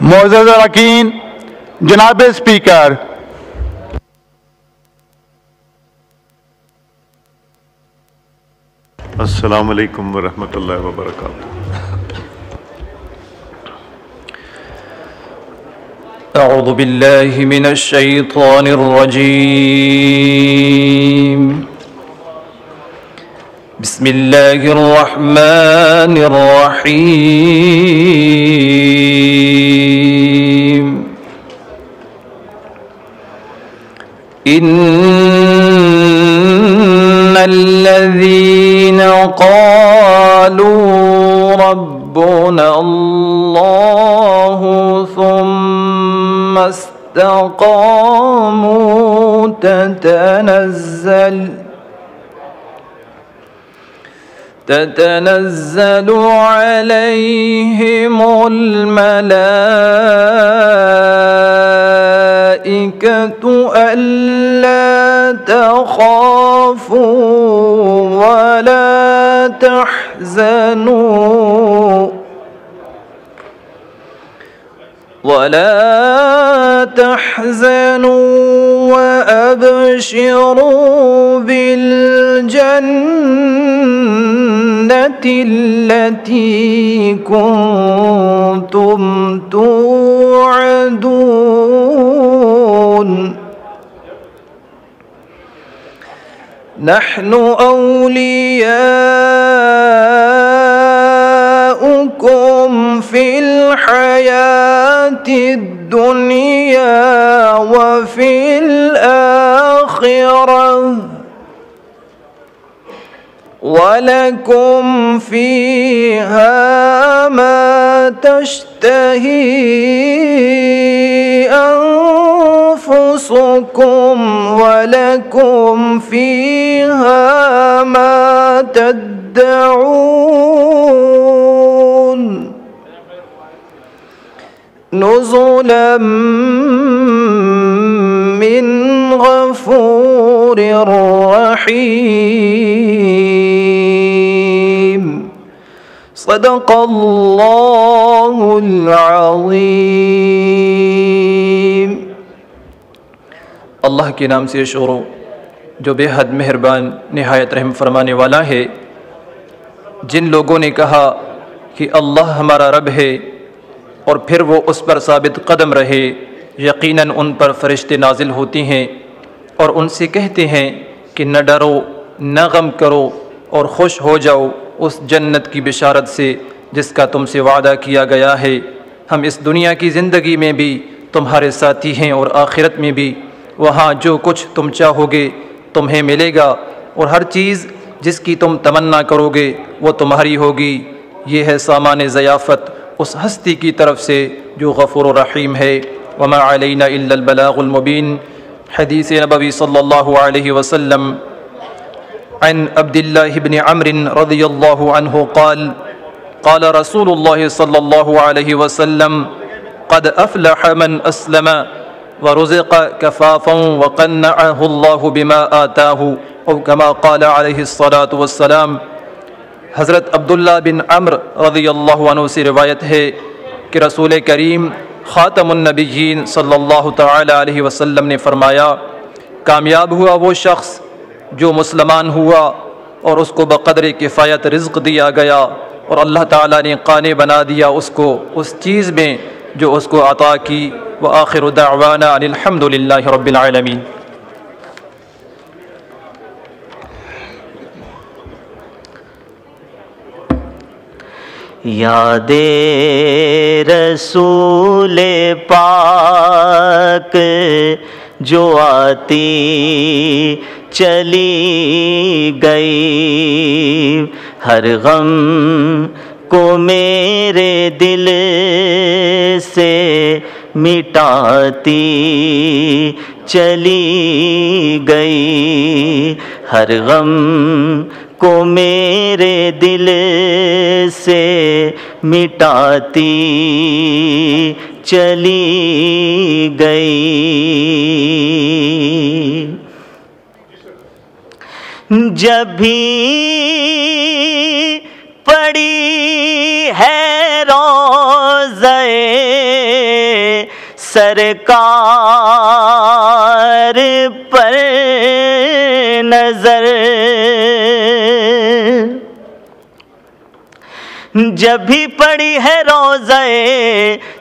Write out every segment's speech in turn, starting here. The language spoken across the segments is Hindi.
मोअज़्ज़ज़ अरकान, जनाब स्पीकर, अस्सलामु अलैकुम वरहमतुल्लाहि वबरकातुहू। अऊज़ु बिल्लाहि मिनश शैतानिर रजीम। बिस्मिल्लाहिर रहमानिर रहीम। इन्नल्लज़ीना क़ालू रब्बुना अल्लाहु सुम्मा इस्तक़ामू ततनज़्ज़लु अलैहिमुल मलाइकतु अल्ला तख़ाफ़ू वला तहज़नू वअबशिरू बिलजन्नति अल्लती कुन्तुम तुअदून। नहनु औलियाउकुम फिल हयातिद दुनिया व फिल आखिरह वलकुम फीहा मा तश्तही अनफुसुकुम वलकुम फीहा मा तद्दऊन। नुज़ुलन मिन गफूरिर रहीम। सदक़ल्लाहुल अज़ीम। अल्लाह के नाम से शुरू जो बेहद मेहरबान निहायत रहम फरमाने वाला है। जिन लोगों ने कहा कि अल्लाह हमारा रब है और फिर वो उस पर साबित कदम रहे, यकीनन उन पर फरिश्ते नाजिल होती हैं और उनसे कहते हैं कि न डरो न गम करो और खुश हो जाओ उस जन्नत की बिशारत से जिसका तुमसे वादा किया गया है। हम इस दुनिया की ज़िंदगी में भी तुम्हारे साथी हैं और आखिरत में भी। वहाँ जो कुछ तुम चाहोगे तुम्हें मिलेगा और हर चीज़ जिसकी तुम तमन्ना करोगे वो तुम्हारी होगी। ये है सामान ज़याफ़त उस हस्ती की तरफ से जो गफ़ूर रहीम है। वमा अलैना इल्लल बलागुल मुबीन। हदीस नबवी सल्लल्लाहु अलैहि वसल्लम अन अब्दिल्लाह इब्न अम्र रज़ियल्लाहु अन्हु क़ाल क़ाल रसूलुल्लाह सल्लल्लाहु अलैहि वसल्लम क़द अफ़लह मन अस्लम व रुज़िक़ कफ़ाफ़न व क़न्नअहु अल्लाहु बिमा आताहु औ कमा क़ाल अलैहिस्सलातु वस्सलाम। हज़रत अब्दुल्ला बिन अम्र रज़ियल्लाहु अन्हु से रिवायत है कि रसूल करीम ख़ातमुन नबिय्यीन सल्लल्लाहु तआला अलैहि वसल्लम ने फ़रमाया, कामयाब हुआ वो शख्स जो मुसलमान हुआ और उसको बक़द्र किफ़ायत रिज़्क़ दिया गया और अल्लाह ताला ने क़ाने बना दिया उसको उस चीज़ में जो उसको अता की। व आखिरु दाअवाना अनिल हम्दुलिल्लाहि रब्बिल आलमीन। यादे रसूले पाक जो आती चली गई, हर गम को मेरे दिल से मिटाती चली गई, हर गम को मेरे दिल से मिटाती चली गई। जब भी पड़ी है रोज़े सरकार पर नजर, जब भी पड़ी है रोज़े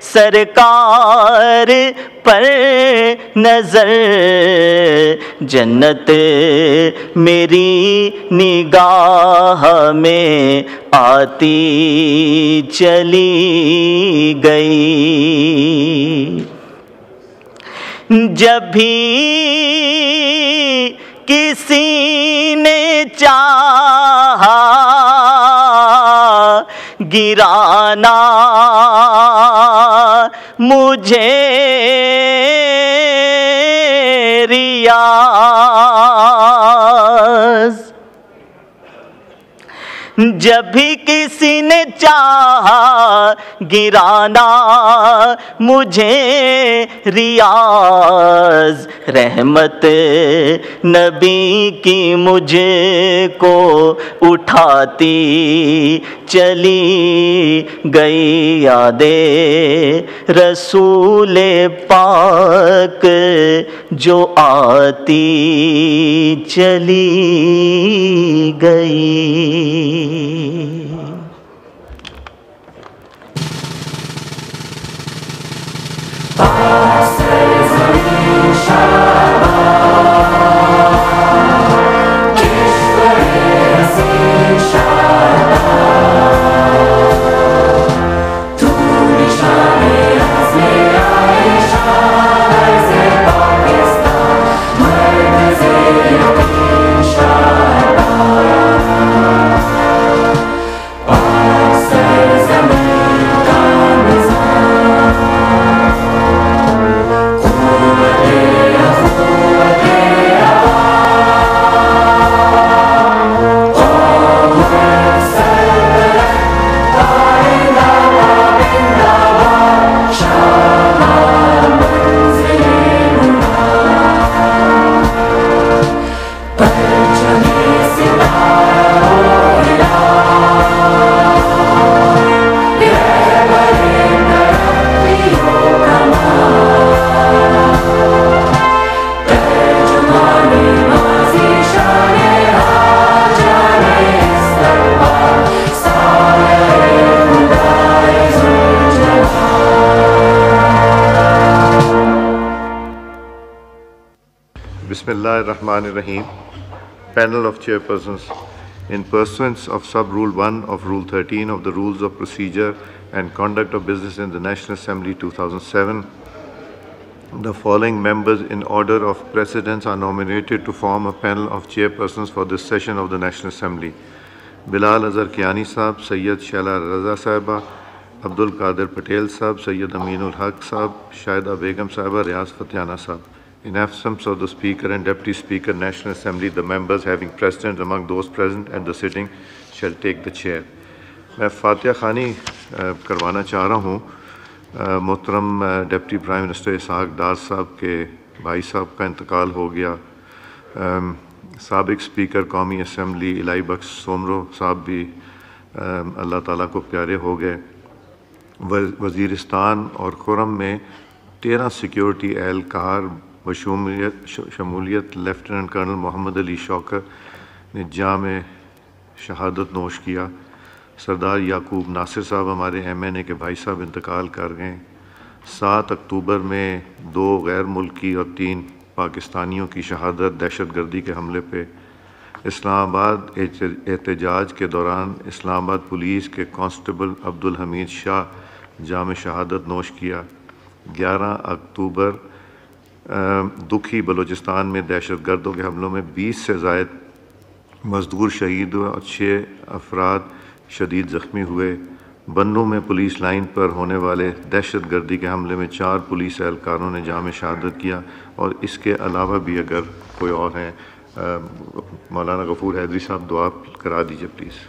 सरकार पर नजर, जन्नत मेरी निगाह में आती चली गई। जब भी किसी ने चाहा गिराना मुझे रियाज़, जब भी किसी ने चाहा गिराना मुझे रियाज़, रहमत नबी की मुझको उठाती चली गई। यादे रसूल पाक जो आती चली गई। Bismillahirrahmanirrahim. Panel of chairpersons, in pursuance of sub-rule 1 of Rule 13 of the Rules of Procedure and Conduct of Business in the National Assembly 2007, the following members in order of precedence are nominated to form a panel of chairpersons for this session of the National Assembly. Bilal Azhar Kiani Sahab, Sayyid Shaila Raza Sahiba, Abdul Qadir Patel Sahab, Sayyid Aminul Haq Sahab, Shaida Begum Sahiba, Riaz Fatiyana Sahab. In absence of the Speaker and Deputy Speaker, National Assembly, the members having precedence among those present at the sitting shall take the chair. मैं फातिहा खानी करवाना चाह रहा हूँ। मोहतरम डिप्टी प्राइम मिनिस्टर इसहाक डार साहब के भाई साहब का इंतकाल हो गया। साबिक स्पीकर कौमी असम्बली इलाई बख्श सोमरो साहब भी अल्लाह ताला को प्यारे हो गए। वज़ीरिस्तान और खुरम में 13 सिक्योरिटी एहलकार शमूलियत लेफ्टिनेंट कर्नल मोहम्मद अली शौकत ने जाम शहादत नोश किया। सरदार याकूब नासिर साहब हमारे MNA के भाई साहब इंतकाल कर गए। 7 अक्टूबर में 2 गैर मुल्की और 3 पाकिस्तानियों की शहादत दहशतगर्दी के हमले पे। इस्लामाबाद एहतजाज के दौरान इस्लामाबाद पुलिस के कांस्टेबल अब्दुल हमीद शाह जाम शहादत नोश किया। 11 अक्टूबर दुखी बलूचिस्तान में दहशतगर्दों के हमलों में 20 से ज़ायद मजदूर शहीद हुए और 6 अफराद शदीद ज़ख्मी हुए। बन्नू में पुलिस लाइन पर होने वाले दहशतगर्दी के हमले में 4 पुलिस एहलकारों ने जाम शहादत किया। और इसके अलावा भी अगर कोई और हैं, मौलाना गफूर हैदरी साहब दुआ करा दीजिए प्लीज़।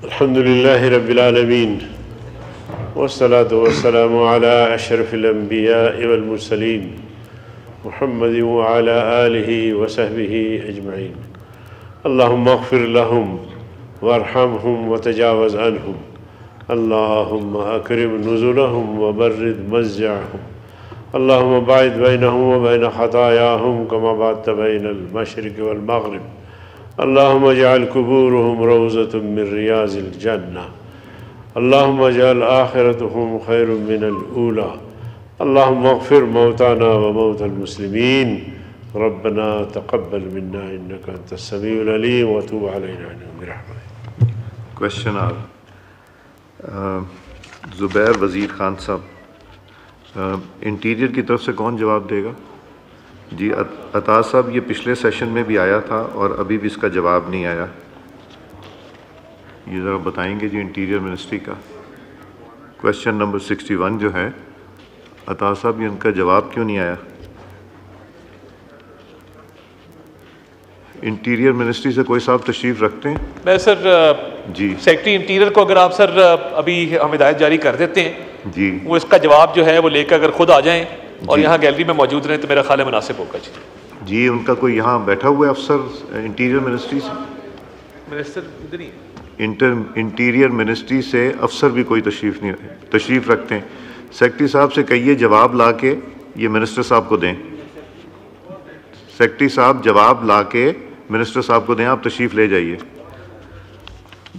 अल्हम्दुलिल्लाहि रब्बिल आलमीन वस्सलातु वस्सलामु अला अशरफिल अंबिया वल मुरसलीन मुहम्मद व अला आलिहि व सहबिहि अजमईन। अल्लाहुम्मा अग़फिर लहुम वरहमहुम व तजावज़ अन्हुम अल्लाहुम्मा अकरिम नुज़ुलहुम व बर्रिद मज़जअहुम अल्लाहुम्मा बाइद बैनहुम व बैन ख़तायाहुम कमा बादत बैनल मशरिक़ वल मग़रिब अल्लाहुम्मा जअल कुबूरहुम रौज़तम मिन रियाज़िल जन्नह अल्लाहुम्मा जअल आखिरतहुम खैरुम मिनल ऊला अल्लाहुम्मा अग़फ़िर मौताना व मौतल मुस्लिमीन रब्बना तक़ब्बल मिन्ना इन्नका अंतस समीउल अलीम व तुब अलैना बिरहमतिक। क्वेश्चन आर ज़ुबैर वज़ीर ख़ान साहब, इंटीरियर की तरफ से कौन जवाब देगा? जी अता साहब, ये पिछले सेशन में भी आया था और अभी भी इसका जवाब नहीं आया, ये ज़रा बताएंगे जी इंटीरियर मिनिस्ट्री का। क्वेश्चन नंबर 61 जो है अता साहब, ये इनका जवाब क्यों नहीं आया? इंटीरियर मिनिस्ट्री से कोई साहब तशरीफ़ रखते हैं? मैं सर जी सेक्रेटरी इंटीरियर को अगर आप सर अभी हम हिदायत जारी कर देते हैं जी, वो इसका जवाब जो है वो लेकर अगर खुद आ जाएं और जी। यहाँ गैलरी में मौजूद रहें तो मेरा ख्याल है मुनासिब होगा जी। जी, उनका कोई यहाँ बैठा हुआ है अफसर इंटीरियर मिनिस्ट्री से? मिनिस्टर इधर ही है। इंटीरियर मिनिस्ट्री से अफसर भी कोई तशरीफ़ रखते हैं? सेक्रेटरी साहब से कहिए जवाब ला के ये मिनिस्टर साहब को दें। सेक्रेटरी साहब जवाब ला के मिनिस्टर साहब को दें, आप तशरीफ़ ले जाइए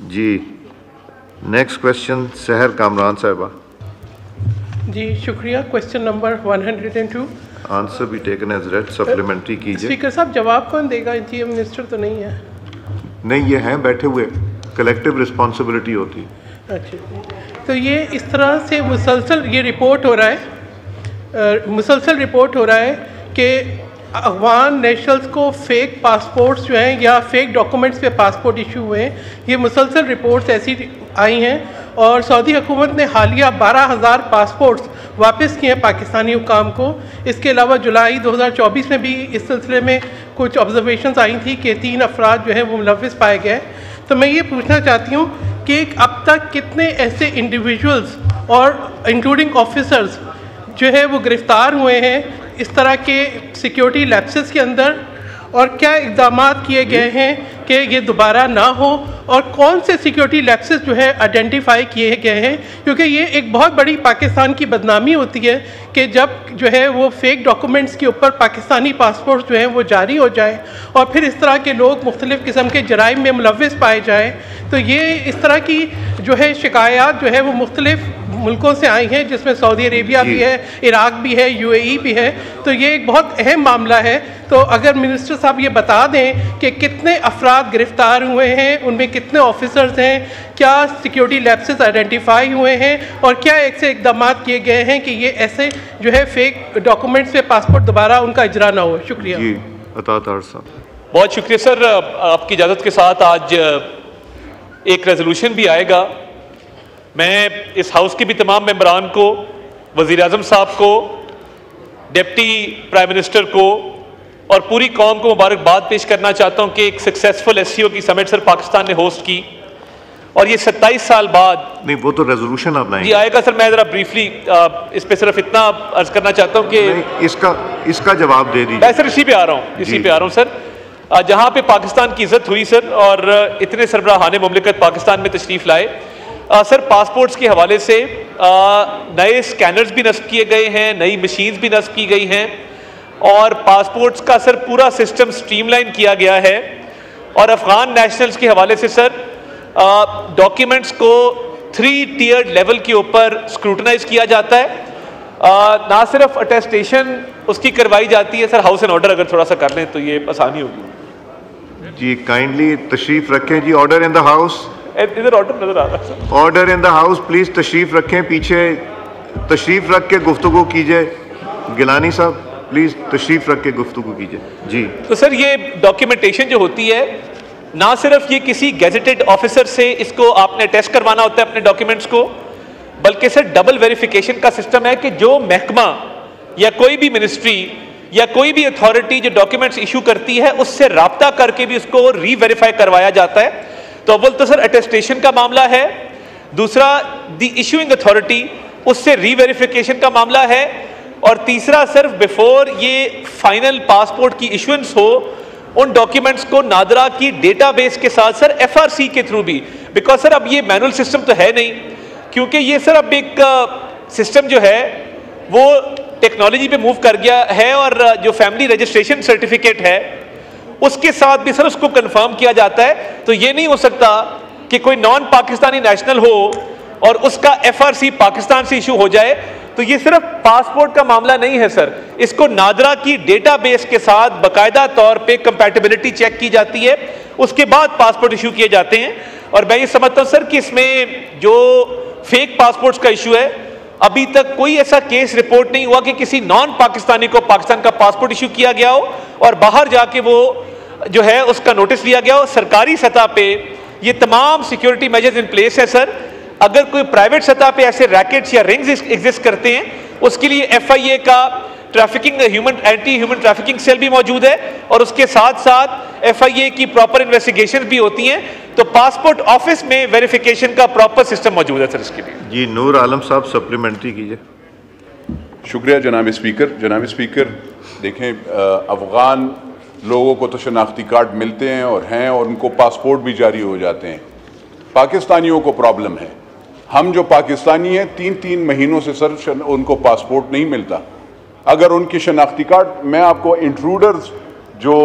जी। नेक्स्ट क्वेश्चन सहर कामरान साहिबा। जी शुक्रिया। Question number 102। आंसर भी टेकन एज रेड, सप्लीमेंट्री कीजिए। स्पीकर साहब जवाब कौन देगा? इंटीरियर मिनिस्टर तो नहीं है। नहीं, ये हैं बैठे हुए, कलेक्टिव रिस्पॉन्सिबिलिटी होती है। अच्छा, तो ये इस तरह से मुसलसल ये रिपोर्ट हो रहा है, मुसलसल रिपोर्ट हो रहा है कि अफगान नेशनल्स को फ़ेक पासपोर्ट्स जो हैं या फ़ेक डॉक्यूमेंट्स पे पासपोर्ट इशू हुए हैं, ये मुसलसल रिपोर्ट्स ऐसी आई हैं। और सऊदी हुकूमत ने हालिया 12,000 पासपोर्ट्स वापस किए हैं पाकिस्तानी हुकाम को। इसके अलावा जुलाई 2024 में भी इस सिलसिले में कुछ ऑब्जर्वेशंस आई थी कि 3 अफराद जो हैं वो मुलविस पाए गए। तो मैं ये पूछना चाहती हूँ कि अब तक कितने ऐसे इंडिविजुअल्स और इंक्लूडिंग ऑफिसर्स जो है वो गिरफ़्तार हुए हैं इस तरह के सिक्योरिटी लैप्सेस के अंदर, और क्या इक़दाम किए गए हैं कि ये दोबारा ना हो, और कौन से सिक्योरिटी लैप्सेस जो है आइडेंटिफाई किए गए हैं? क्योंकि ये एक बहुत बड़ी पाकिस्तान की बदनामी होती है कि जब जो है वो फ़ेक डॉक्यूमेंट्स के ऊपर पाकिस्तानी पासपोर्ट जो हैं वो जारी हो जाए और फिर इस तरह के लोग मुख्तलिफ़ किस्म के जराइम में मुलविस पाए जाएँ। तो ये इस तरह की जो है शिकायत जो है वो मुख्तलिफ़ मुल्कों से आई हैं, जिसमें सऊदी अरेबिया भी है, इराक भी है, UAE भी है। तो ये एक बहुत अहम मामला है। तो अगर मिनिस्टर साहब ये बता दें कि कितने अफराद गिरफ़्तार हुए हैं, उनमें कितने ऑफिसर्स हैं, क्या सिक्योरिटी लैप्सेस आइडेंटिफाई हुए हैं, और क्या ऐसे इक़दाम किए गए हैं कि ये ऐसे जो है फ़ेक डॉक्यूमेंट्स पे पासपोर्ट दोबारा उनका इजरा ना हो? शुक्रिया जी। अता तार साहब। बहुत शुक्रिया सर। आपकी इजाज़त के साथ आज एक रेजोल्यूशन भी आएगा। मैं इस हाउस के भी तमाम मेंबरान को, वज़ीर आज़म साहब को, डिप्टी प्राइम मिनिस्टर को और पूरी कौम को मुबारकबाद पेश करना चाहता हूं कि एक सक्सेसफुल SCO की समिट सर पाकिस्तान ने होस्ट की, और ये 27 साल बाद नहीं, वो तो रेजोल्यूशन आप लाएंगे। जी आएगा सर। मैं ज़रा ब्रीफली इस पे सिर्फ इतना अर्ज करना चाहता हूँ कि इसका जवाब दे दीजिए। मैं सर इसी पे आ रहा हूँ सर। जहाँ पे पाकिस्तान की इज्जत हुई सर, और इतने सरबराहाने मुमलिकत पाकिस्तान में तशरीफ़ लाए सर, पासपोर्ट्स के हवाले से नए स्कैनर्स भी नस्ब किए गए हैं, नई मशीन्स भी नस्ब की गई हैं, और पासपोर्ट्स का सर पूरा सिस्टम स्ट्रीमलाइन किया गया है। और अफ़गान नेशनल्स के हवाले से सर डॉक्यूमेंट्स को 3 टियर्ड लेवल के ऊपर स्क्रूटनाइज किया जाता है। ना सिर्फ अटेस्टेशन उसकी करवाई जाती है सर, हाउस एंड ऑर्डर अगर थोड़ा सा कर लें तो ये आसानी होगी जी। काइंडली तशरीफ़ रखें जी। Order in the house. इधर ऑर्डर नजर आ रहा है। Order in the house, please तशरीफ रखें, पीछे तशरीफ रख के गुफ्तगू कीजिए। गिलानी साहब प्लीज तशरीफ रख के गुफ्तगू कीजिए जी। तो सर ये डॉक्यूमेंटेशन जो होती है, ना सिर्फ ये किसी गेजेटेड ऑफिसर से इसको आपने टेस्ट करवाना होता है अपने डॉक्यूमेंट्स को, बल्कि सर डबल वेरिफिकेशन का सिस्टम है कि जो महकमा या कोई भी मिनिस्ट्री या कोई भी अथॉरिटी जो डॉक्यूमेंट्स इशू करती है उससे राब्ता करके भी उसको री-वेरीफाई करवाया जाता है। तो अव्वल तो सर अटेस्टेशन का मामला है, दूसरा द इशूइंग अथॉरिटी उससे री-वेरिफिकेशन का मामला है, और तीसरा सर बिफोर ये फाइनल पासपोर्ट की इशुएंस हो उन डॉक्यूमेंट्स को नादरा की डेटाबेस के साथ सर FRC के थ्रू भी, बिकॉज सर अब ये मैनुअल सिस्टम तो है नहीं, क्योंकि ये सर अब एक सिस्टम जो है वो टेक्नोलॉजी पे मूव कर गया है और जो फैमिली रजिस्ट्रेशन सर्टिफिकेट है उसके साथ भी सर उसको कंफर्म किया जाता है। तो ये नहीं हो सकता कि कोई नॉन पाकिस्तानी नेशनल हो और उसका FRC पाकिस्तान से इशू हो जाए। तो ये सिर्फ पासपोर्ट का मामला नहीं है सर, इसको नादरा की डेटाबेस के साथ बाकायदा तौर पे कंपैटिबिलिटी चेक की जाती है, उसके बाद पासपोर्ट इशू किए जाते हैं। और मैं ये समझता हूं सर कि इसमें जो फेक पासपोर्ट्स का इशू है, अभी तक कोई ऐसा केस रिपोर्ट नहीं हुआ कि किसी नॉन पाकिस्तानी को पाकिस्तान का पासपोर्ट इशू किया गया हो और बाहर जाके वो जो है उसका नोटिस लिया गया हो। सरकारी सतह पे ये तमाम सिक्योरिटी मेजर्स इन प्लेस है सर। अगर कोई प्राइवेट सतह पे ऐसे रैकेट्स या रिंग्स एग्जिस्ट करते हैं, उसके लिए FIA का trafficking anti human trafficking cell भी मौजूद है और उसके साथ साथ FIA की प्रॉपर इन्वेस्टिगेशन भी होती हैं। तो पासपोर्ट ऑफिस में वेरिफिकेशन का प्रॉपर सिस्टम मौजूद है सर इसके लिए। जी नूर आलम साहब सप्लीमेंट्री कीजिए। शुक्रिया जनाब स्पीकर। जनाब स्पीकर देखें, अफगान लोगों को तो शनाख्ती कार्ड मिलते हैं और उनको पासपोर्ट भी जारी हो जाते हैं। पाकिस्तानियों को प्रॉब्लम है। हम जो पाकिस्तानी हैं 3-3 महीनों से सर उनको पासपोर्ट नहीं मिलता। अगर उनकी शनाख्ती कार्ड, मैं आपको इंट्रूडर्स जो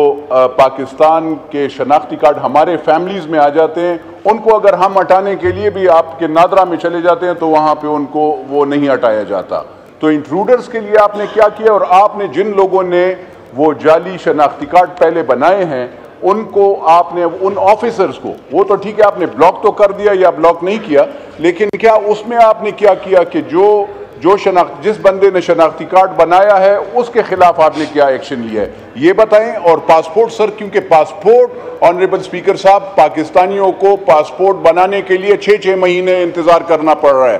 पाकिस्तान के शनाख्ती कार्ड हमारे फैमिलीज़ में आ जाते हैं, उनको अगर हम हटाने के लिए भी आपके नादरा में चले जाते हैं तो वहाँ पे उनको वो नहीं हटाया जाता। तो इंट्रूडर्स के लिए आपने क्या किया, और आपने जिन लोगों ने वो जाली शनाख्ती कार्ड पहले बनाए हैं उनको आपने, उन ऑफिसर्स को, वो तो ठीक है आपने ब्लॉक तो कर दिया या ब्लॉक नहीं किया, लेकिन क्या उसमें आपने क्या किया कि जिस बंदे ने शनाख्ती कार्ड बनाया है उसके खिलाफ आपने क्या एक्शन लिया है, ये बताएं। और पासपोर्ट सर, क्योंकि पासपोर्ट ऑनरेबल स्पीकर साहब, पाकिस्तानियों को पासपोर्ट बनाने के लिए 6-6 महीने इंतजार करना पड़ रहा है,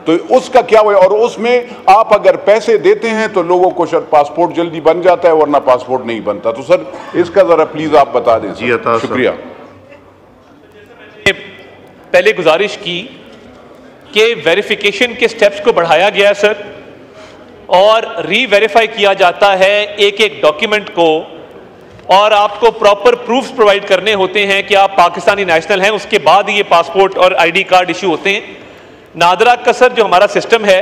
तो उसका क्या हुआ। और उसमें आप अगर पैसे देते हैं तो लोगों को पासपोर्ट जल्दी बन जाता है, वरना पासपोर्ट नहीं बनता। तो सर इसका जरा प्लीज आप बता दें। जी शुक्रिया। पहले गुजारिश की कि वेरिफिकेशन के स्टेप्स को बढ़ाया गया है सर, और री-वेरीफाई किया जाता है एक एक डॉक्यूमेंट को, और आपको प्रॉपर प्रूफ्स प्रोवाइड करने होते हैं कि आप पाकिस्तानी नेशनल हैं, उसके बाद ये पासपोर्ट और ID कार्ड इशू होते हैं। नादरा का सर जो हमारा सिस्टम है,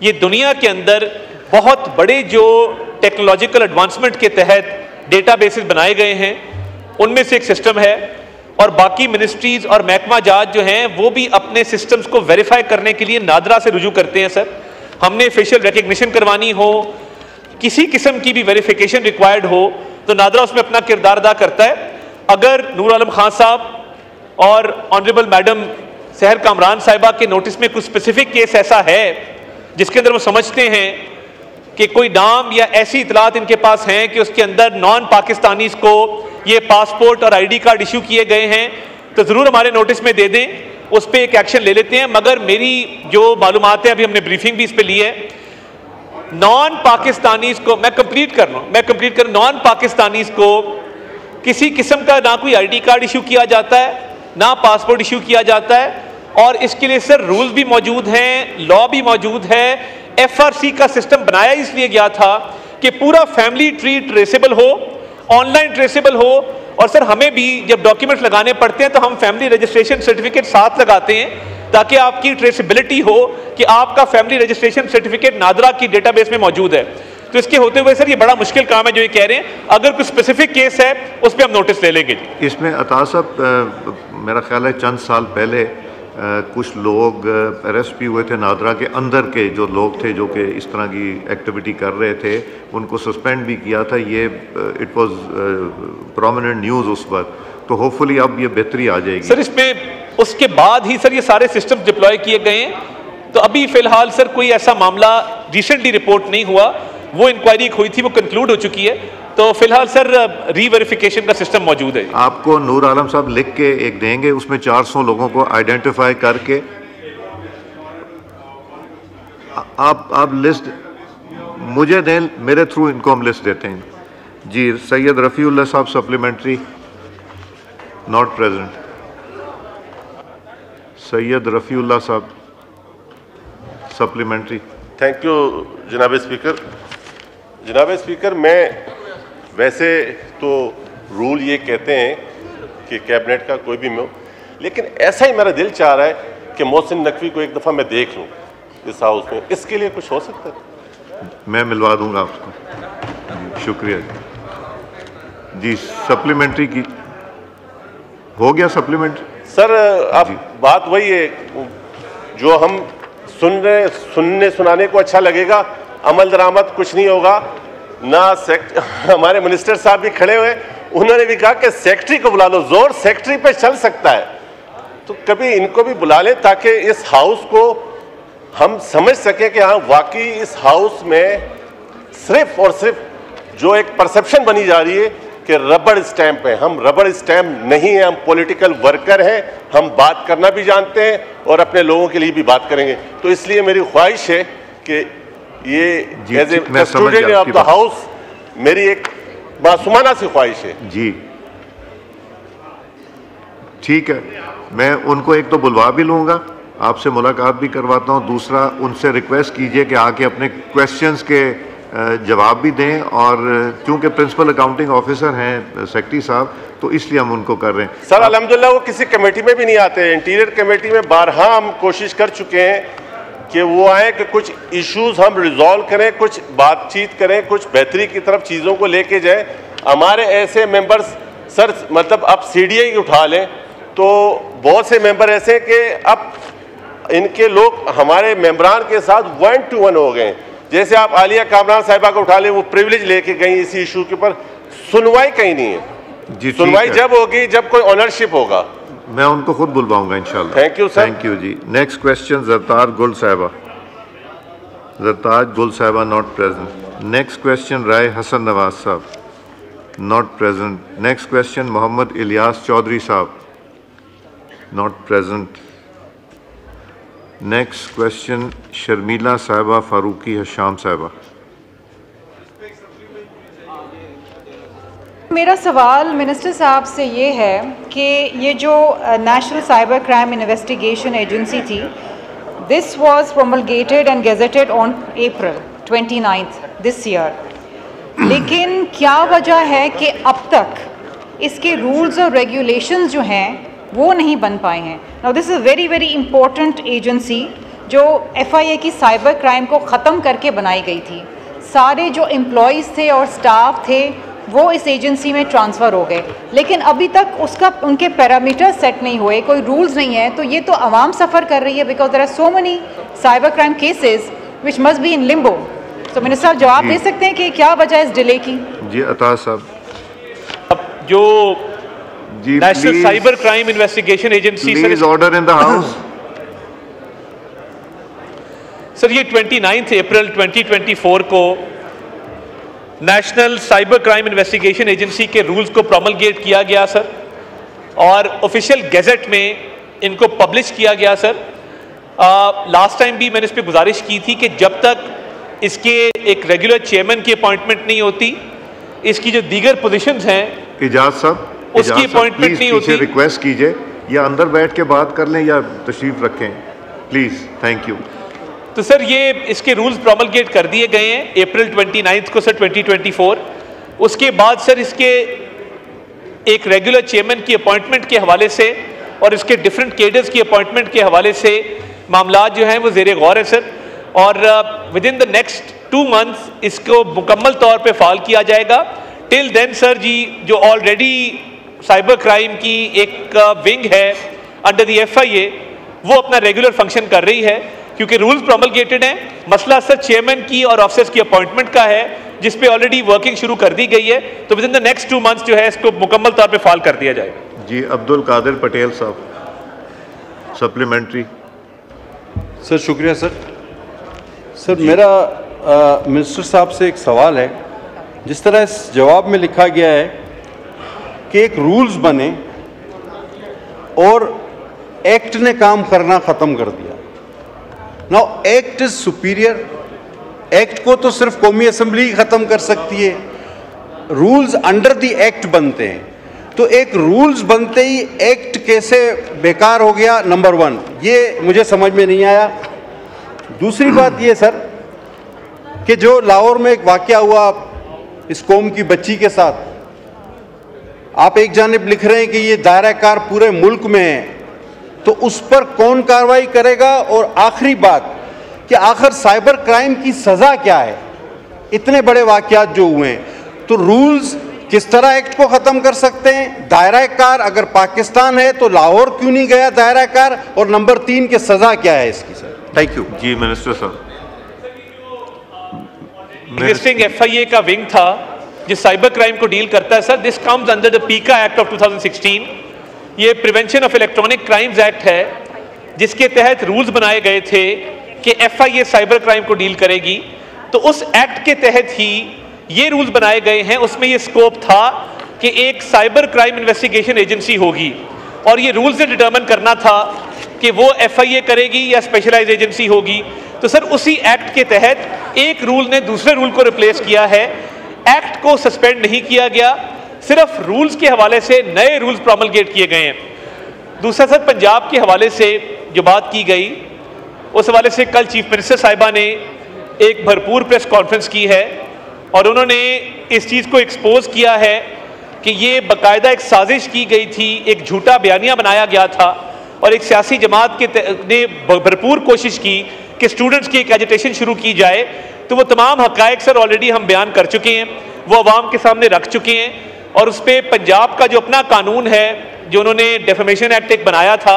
ये दुनिया के अंदर बहुत बड़े जो टेक्नोलॉजिकल एडवांसमेंट के तहत डेटाबेसेस बनाए गए हैं उनमें से एक सिस्टम है। और बाकी मिनिस्ट्रीज और महकमा जात जो हैं वो भी अपने सिस्टम्स को वेरीफाई करने के लिए नादरा से रुजू करते हैं सर। हमने फेशियल रिकग्निशन करवानी हो, किसी किस्म की भी वेरिफिकेशन रिक्वायर्ड हो, तो नादरा उसमें अपना किरदार अदा करता है। अगर नूर आलम खान साहब और ऑनरेबल मैडम सहर कामरान साहिबा के नोटिस में कुछ स्पेसिफिक केस ऐसा है जिसके अंदर वो समझते हैं कि कोई नाम या ऐसी इतलात इनके पास हैं कि उसके अंदर नॉन पाकिस्तानीज को ये पासपोर्ट और ID कार्ड इशू किए गए हैं, तो ज़रूर हमारे नोटिस में दे दें, उस पर एक एक्शन ले लेते हैं। मगर मेरी जो मालूमात है, अभी हमने ब्रीफिंग भी इस पर ली है, नॉन पाकिस्तानीज को मैं कंप्लीट कर रहा हूँ, नॉन पाकिस्तानीज को किसी किस्म का ना कोई ID कार्ड इशू किया जाता है, ना पासपोर्ट इशू किया जाता है। और इसके लिए सर रूल्स भी मौजूद हैं, लॉ भी मौजूद है। FRC का सिस्टम बनाया इसलिए गया था कि पूरा फैमिली ट्री ट्रेसेबल हो, ऑनलाइन ट्रेसेबल हो। और सर हमें भी जब डॉक्यूमेंट्स लगाने पड़ते हैं तो हम फैमिली रजिस्ट्रेशन सर्टिफिकेट साथ लगाते हैं ताकि आपकी ट्रेसेबिलिटी हो कि आपका फैमिली रजिस्ट्रेशन सर्टिफिकेट नादरा की डेटाबेस में मौजूद है। तो इसके होते हुए सर ये बड़ा मुश्किल काम है जो ये कह रहे हैं। अगर कोई स्पेसिफिक केस है उस पर हम नोटिस ले लेंगे। इसमें अता साहब, मेरा ख्याल है चंद साल पहले कुछ लोग अरेस्ट भी हुए थे नादरा के अंदर के जो लोग थे जो कि इस तरह की एक्टिविटी कर रहे थे, उनको सस्पेंड भी किया था। ये इट वाज प्रोमिनेंट न्यूज़ उस वक्त। तो होपफुली अब ये बेहतरी आ जाएगी सर। इसमें उसके बाद ही सर ये सारे सिस्टम डिप्लॉय किए गए हैं। तो अभी फिलहाल सर कोई ऐसा मामला रिसेंटली रिपोर्ट नहीं हुआ, वो इंक्वायरी हुई थी, वो कंक्लूड हो चुकी है। तो फिलहाल सर री-वेरिफिकेशन का सिस्टम मौजूद है। आपको नूर आलम साहब लिख के एक देंगे, उसमें 400 लोगों को आइडेंटिफाई करके आप लिस्ट मुझे दें, मेरे थ्रू इनको हम लिस्ट देते हैं। जी सैयद रफ़ीउल्लाह साहब supplementary, not present. Syed Rafiullah साहब सप्लीमेंट्री। थैंक यू जनाब स्पीकर। जनाब स्पीकर, मैं वैसे तो रूल ये कहते हैं कि कैबिनेट का कोई भी हो, लेकिन ऐसा ही मेरा दिल चाह रहा है कि मोहसिन नकवी को एक दफ़ा मैं देख लूँ इस हाउस में, इसके लिए कुछ हो सकता है? मैं मिलवा दूंगा आपको। शुक्रिया जी। सप्लीमेंट्री की हो गया? सप्लीमेंट्री सर अब बात वही है जो हम सुनाने को अच्छा लगेगा, अमल दरामद कुछ नहीं होगा ना। हमारे मिनिस्टर साहब भी खड़े हुए, उन्होंने भी कहा कि सेक्रेटरी को बुला लो, जोर सेक्रेटरी पे चल सकता है, तो कभी इनको भी बुला लें ताकि इस हाउस को हम समझ सकें कि हाँ वाकई इस हाउस में सिर्फ और सिर्फ जो एक परसेप्शन बनी जा रही है कि रबड़ स्टैंप है, हम रबड़ स्टैंप नहीं है, हम पॉलिटिकल वर्कर हैं, हम बात करना भी जानते हैं और अपने लोगों के लिए भी बात करेंगे। तो इसलिए मेरी ख्वाहिश है कि ये as a custodian of the house मेरी एक मासूमाना सी ख्वाहिश है जी। ठीक है, मैं उनको एक तो बुलवा भी लूँगा, आपसे मुलाकात भी करवाता हूँ, दूसरा उनसे रिक्वेस्ट कीजिए कि आके अपने क्वेश्चंस के जवाब भी दें, और क्योंकि प्रिंसिपल अकाउंटिंग ऑफिसर हैं सेक्रेटरी साहब, तो इसलिए हम उनको कर रहे हैं। सर अल्हम्दुलिल्लाह वो किसी कमेटी में भी नहीं आते। इंटीरियर कमेटी में बारहा हम कोशिश कर चुके हैं कि वो आए कि कुछ इश्यूज हम रिजॉल्व करें, कुछ बातचीत करें, कुछ बेहतरी की तरफ चीज़ों को लेके जाएं। हमारे ऐसे मेंबर्स सर मतलब अब CDI उठा लें तो बहुत से मेंबर ऐसे कि अब इनके लोग हमारे मेंबरान के साथ 1 to 1 हो गए। जैसे आप आलिया कामरान साहिबा को उठा लें, वो प्रिविलेज लेके गई इसी इशू के ऊपर, सुनवाई कहीं नहीं है। सुनवाई जब होगी जब कोई ऑनरशिप होगा। मैं उनको खुद बुलवाऊंगा इंशाल्लाह। Thank you sir. Thank you जी। Next question Zartaj Gul Sahiba. Zartaj Gul Sahiba not present. Next question Rai Hassan Nawaz Sahab not present. Next question Muhammad Ilyas Chaudhry Sahab not present. Next question Sharmila Sahiba Farooqui Hasham साहिबा। मेरा सवाल मिनिस्टर साहब से ये है कि ये जो national cyber crime investigation agency थी, this was promulgated and gazetted on April 29th this year, लेकिन क्या वजह है कि अब तक इसके रूल्स और रेगुलेशंस जो हैं वो नहीं बन पाए हैं। Now this is very very important agency जो FIA की साइबर क्राइम को ख़त्म करके बनाई गई थी। सारे जो एम्प्लॉयज़ थे और स्टाफ थे वो इस एजेंसी में ट्रांसफ़र हो गए, लेकिन अभी तक उनके पैरामीटर सेट नहीं हुए, कोई रूल्स नहीं है। तो ये तो आवाम सफ़र कर रही है because there are so many cyber crime cases which must be in limbo. तो मिनिस्टर साहब जवाब दे सकते हैं कि क्या वजह है इस डिले की? जी अता साहब। अब जो national cyber crime investigation agency please order in the house. Sir ये 29 अप्रैल 2024 को national cyber crime investigation agency के रूल्स को प्रोमलगेट किया गया सर, और ऑफिशियल गैजेट में इनको पब्लिश किया गया सर। लास्ट टाइम भी मैंने इस पर गुजारिश की थी कि जब तक इसके एक रेगुलर चेयरमैन की अपॉइंटमेंट नहीं होती, इसकी जो दीगर पोजीशंस हैं इजाज़ साहब उसकी अपॉइंटमेंट नहीं होती। रिक्वेस्ट कीजिए या अंदर बैठ के बात कर लें या तशरीफ रखें प्लीज। Thank you. तो सर ये इसके रूल्स प्रोमलगेट कर दिए गए हैं April 29 को सर 2024। उसके बाद सर इसके एक रेगुलर चेयरमैन की अपॉइंटमेंट के हवाले से और इसके डिफरेंट केडर्स की अपॉइंटमेंट के हवाले से मामला जो हैं वो ज़ेर गौर है सर, और with in the next 2 months इसको मुकम्मल तौर पे फाल किया जाएगा। टिल देन सर जी जो ऑलरेडी साइबर क्राइम की एक विंग है अंडर द FIA वो अपना रेगुलर फंक्शन कर रही है, क्योंकि रूल्स प्रोमलगेटेड हैं। मसला सर चेयरमैन की और ऑफिसर्स की अपॉइंटमेंट का है जिस पे ऑलरेडी वर्किंग शुरू कर दी गई है। तो with in the next 2 months जो है इसको मुकम्मल तौर पे फाल कर दिया जाएगा। जी अब्दुल कादिर पटेल साहब सप्लीमेंट्री। सर शुक्रिया सर मेरा मिनिस्टर साहब से एक सवाल है। जिस तरह इस जवाब में लिखा गया है कि एक रूल्स बने और एक्ट ने काम करना ख़त्म कर दिया। Now act is superior. Act को तो सिर्फ कौमी असम्बली ही ख़त्म कर सकती है, रूल्स अंडर द एक्ट बनते हैं। तो एक रूल्स बनते ही एक्ट कैसे बेकार हो गया, नंबर 1 ये मुझे समझ में नहीं आया। दूसरी बात ये सर कि जो लाहौर में एक वाक़या हुआ इस कौम की बच्ची के साथ, आप एक जानिब लिख रहे हैं कि ये दायरा कार पूरे मुल्क में है, तो उस पर कौन कार्रवाई करेगा? और आखिरी बात कि आखिर साइबर क्राइम की सज़ा क्या है? इतने बड़े वाक़यात जो हुए हैं, तो रूल्स किस तरह एक्ट को ख़त्म कर सकते हैं? दायरा कार अगर पाकिस्तान है तो लाहौर क्यों नहीं गया दायरा कार? और नंबर 3 की सज़ा क्या है इसकी सर? Thank you. जी मिनिस्टर साहब। एग्जिस्टिंग FIA का विंग था जो साइबर क्राइम को डील करता है sir. This comes under the PECA act of 2016। ये prevention of electronic crimes act है जिसके तहत रूल्स बनाए गए थे कि FIA साइबर क्राइम को डील करेगी। तो उस एक्ट के तहत ही ये रूल्स बनाए गए हैं। उसमें ये स्कोप था कि एक साइबर क्राइम इन्वेस्टिगेशन एजेंसी होगी और ये रूल्स ने डिटर्मिन करना था कि वो FIA करेगी या स्पेशलाइज एजेंसी होगी। तो सर उसी एक्ट के तहत एक रूल ने दूसरे रूल को रिप्लेस किया है। एक्ट को सस्पेंड नहीं किया गया, सिर्फ रूल्स के हवाले से नए रूल्स प्रोमलगेट किए गए हैं। दूसरा सर, पंजाब के हवाले से जो बात की गई, उस हवाले से कल चीफ मिनिस्टर साहिबा ने एक भरपूर प्रेस कॉन्फ्रेंस की है और उन्होंने इस चीज़ को एक्सपोज किया है कि ये बाकायदा एक साजिश की गई थी, एक झूठा बयानिया बनाया गया था और एक सियासी जमात ने भरपूर कोशिश की कि स्टूडेंट्स की एक एजिटेशन शुरू की जाए। तो वो तमाम हकायक सर ऑलरेडी हम बयान कर चुके हैं, वो अवाम के सामने रख चुके हैं और उस पर पंजाब का जो अपना कानून है, जो उन्होंने डेफेमेशन एक्ट एक बनाया था,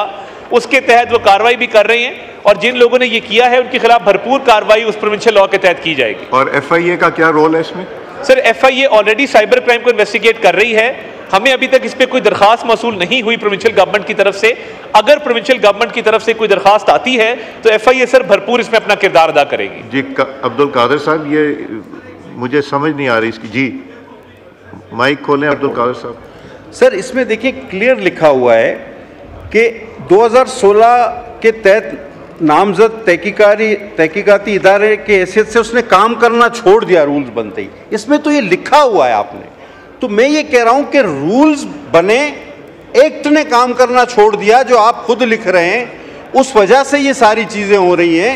उसके तहत वो कार्रवाई भी कर रहे हैं और जिन लोगों ने ये किया है उनके खिलाफ भरपूर कार्रवाई उस प्रोविंशियल लॉ के तहत की जाएगी। और FIA का क्या रोल है इसमें? Sir FIA already cyber crime को इन्वेस्टिगेट कर रही है। हमें अभी तक इस पर कोई दरखास्त मौसूल नहीं हुई प्रोविंशियल गवर्नमेंट की तरफ से। अगर प्रोविंशियल गवर्नमेंट की तरफ से कोई दरखास्त आती है तो FIA सर भरपूर इसमें अपना किरदार अदा करेगी। जी अब्दुल कादिर साहब, ये मुझे समझ नहीं आ रही इसकी। जी माइक खोलें अब्दुल कादिर साहब। सर इसमें देखिए क्लियर लिखा हुआ है कि 2016 के तहत नामजद तहकीकाती इदारे के हैसियत से उसने काम करना छोड़ दिया रूल्स बनते ही। इसमें तो ये लिखा हुआ है आपने। तो मैं ये कह रहा हूं कि रूल्स बने, एक्ट ने काम करना छोड़ दिया जो आप खुद लिख रहे हैं, उस वजह से ये सारी चीज़ें हो रही हैं।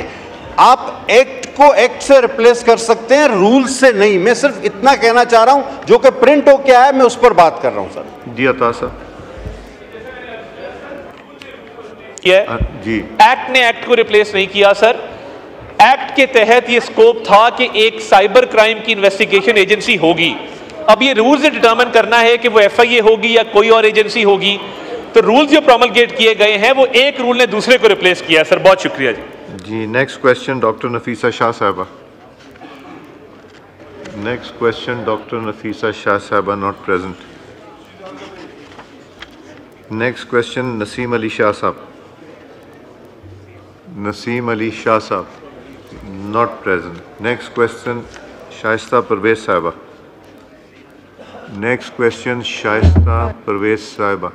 आप एक्ट को एक्ट से रिप्लेस कर सकते हैं, रूल्स से नहीं। मैं सिर्फ इतना कहना चाह रहा हूं, जो कि प्रिंट हो के आया मैं उस पर बात कर रहा हूं सर। जी अता साहब। जी एक्ट ने एक्ट को रिप्लेस नहीं किया सर। एक्ट के तहत ये स्कोप था कि एक साइबर क्राइम की इन्वेस्टिगेशन एजेंसी होगी। अब ये रूल्स ने डिटर्मिन करना है कि वो FIA होगी या कोई और एजेंसी होगी। तो रूल्स जो प्रोमलगेट किए गए हैं वो एक रूल ने दूसरे को रिप्लेस किया सर। बहुत शुक्रिया जी। जी next question doctor Nafisa Shah साहबा। Next question doctor Nafisa Shah साहबा, not present. Next question Naseem Ali Shah साहब। नसीम अली शाह साहब, not present. Next question Shaista Parvez साहिबा। नेक्स्ट क्वेश्चन शाइस्ता परवेज साहिबा।